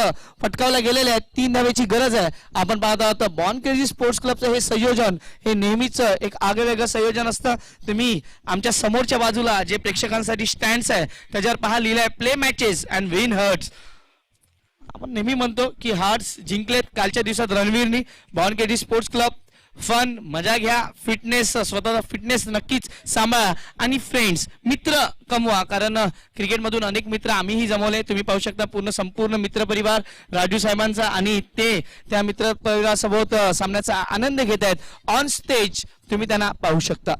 फटकावल्या गेलेल्या आहेत. 3 धावेची गरज आहे. आपण पाहत आहोत बॉर्न केजी स्पोर्ट्स क्लबचं हे संयोजन हे नेहमीच एक आगळेवेगळं संयोजन असतं. तुम्ही आमच्या समोरच्या बाजूला जे प्रेक्षकांसाठी स्टँड्स आहे त्याच्यावर पहा, लिहिलंय play matches and win hearts. आपण नेहमी म्हणतो की हार्ट्स जिंकलेत कालच्या दिवसात रणवीरनी. Born KG sports club fun, मजा घ्या, फिटनेस, स्वतःचा फिटनेस नक्कीच सांभाळा आणि फ्रेंड्स मित्र कमवा, कारण क्रिकेटमधून अनेक मित्र आम्हीही जमवले. तुम्ही पाहू शकता संपूर्ण मित्र परिवार राजू साहेबांचा, आणि ते त्या मित्र परिवारासोबत सामन्याचा आनंद घेत आहेत. ऑन स्टेज तुम्ही त्यांना पाहू शकता.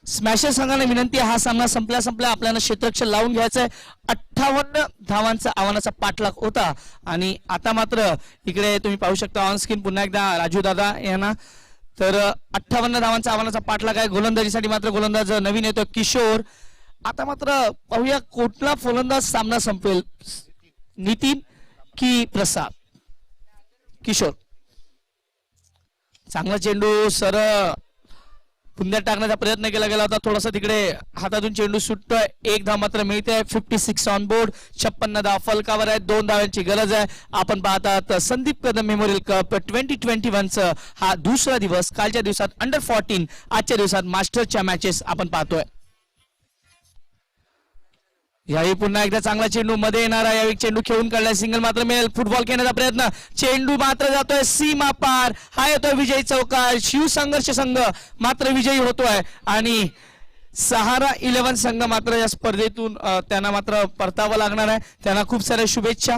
स्मॅशर संघाला विनंती आहे, हा सामना संपल्या आपल्याला क्षेत्ररक्षण लावून घ्यायचा आहे. 58 धावांचा आव्हानाचा पाठलाग होता आणि आता मात्र इकडे तुम्ही पाहू शकता ऑन स्क्रीन पुन्हा एकदा राजू दादा यांना. तर 58 धावांचा आव्हानाचा पाठलाग आहे. गोलंदाजीसाठी मात्र गोलंदाज नवीन येतो किशोर. आता मात्र पाहूया कुठला फलंदाज सामना संपेल, नितीन की प्रसाद. किशोर, चांगला चेंडू सर पुंद्यात टाकण्याचा प्रयत्न केला गेला होता. थोडासा तिकडे हातातून चेंडू सुटतोय. 1 धाव मात्र मिळते. 56 ऑन बोर्ड. 56 धाव फलकावर आहे. 2 धावांची गरज आहे. आपण पाहत आहात संदीप कदम मेमोरियल कप 2021चा हा दुसरा दिवस. कालच्या दिवसात अंडर 14, आजच्या दिवसात मास्टर्सच्या मॅचेस आपण पाहतोय. यावेळी पुन्हा एकदा चांगला चेंडू मध्ये येणारा. यावेळी चेंडू खेळून काढलाय. सिंगल मात्र मिळेल. फुटबॉल खेळण्याचा प्रयत्न. चेंडू मात्र जातोय सीमा पार. हा येतोय विजयी चौकार. शिवसंघर्ष संघ मात्र विजयी होतोय आणि सहारा 11 संघ मात्र या स्पर्धेतून त्यांना मात्र परतावं लागणार आहे. त्यांना खूप साऱ्या शुभेच्छा.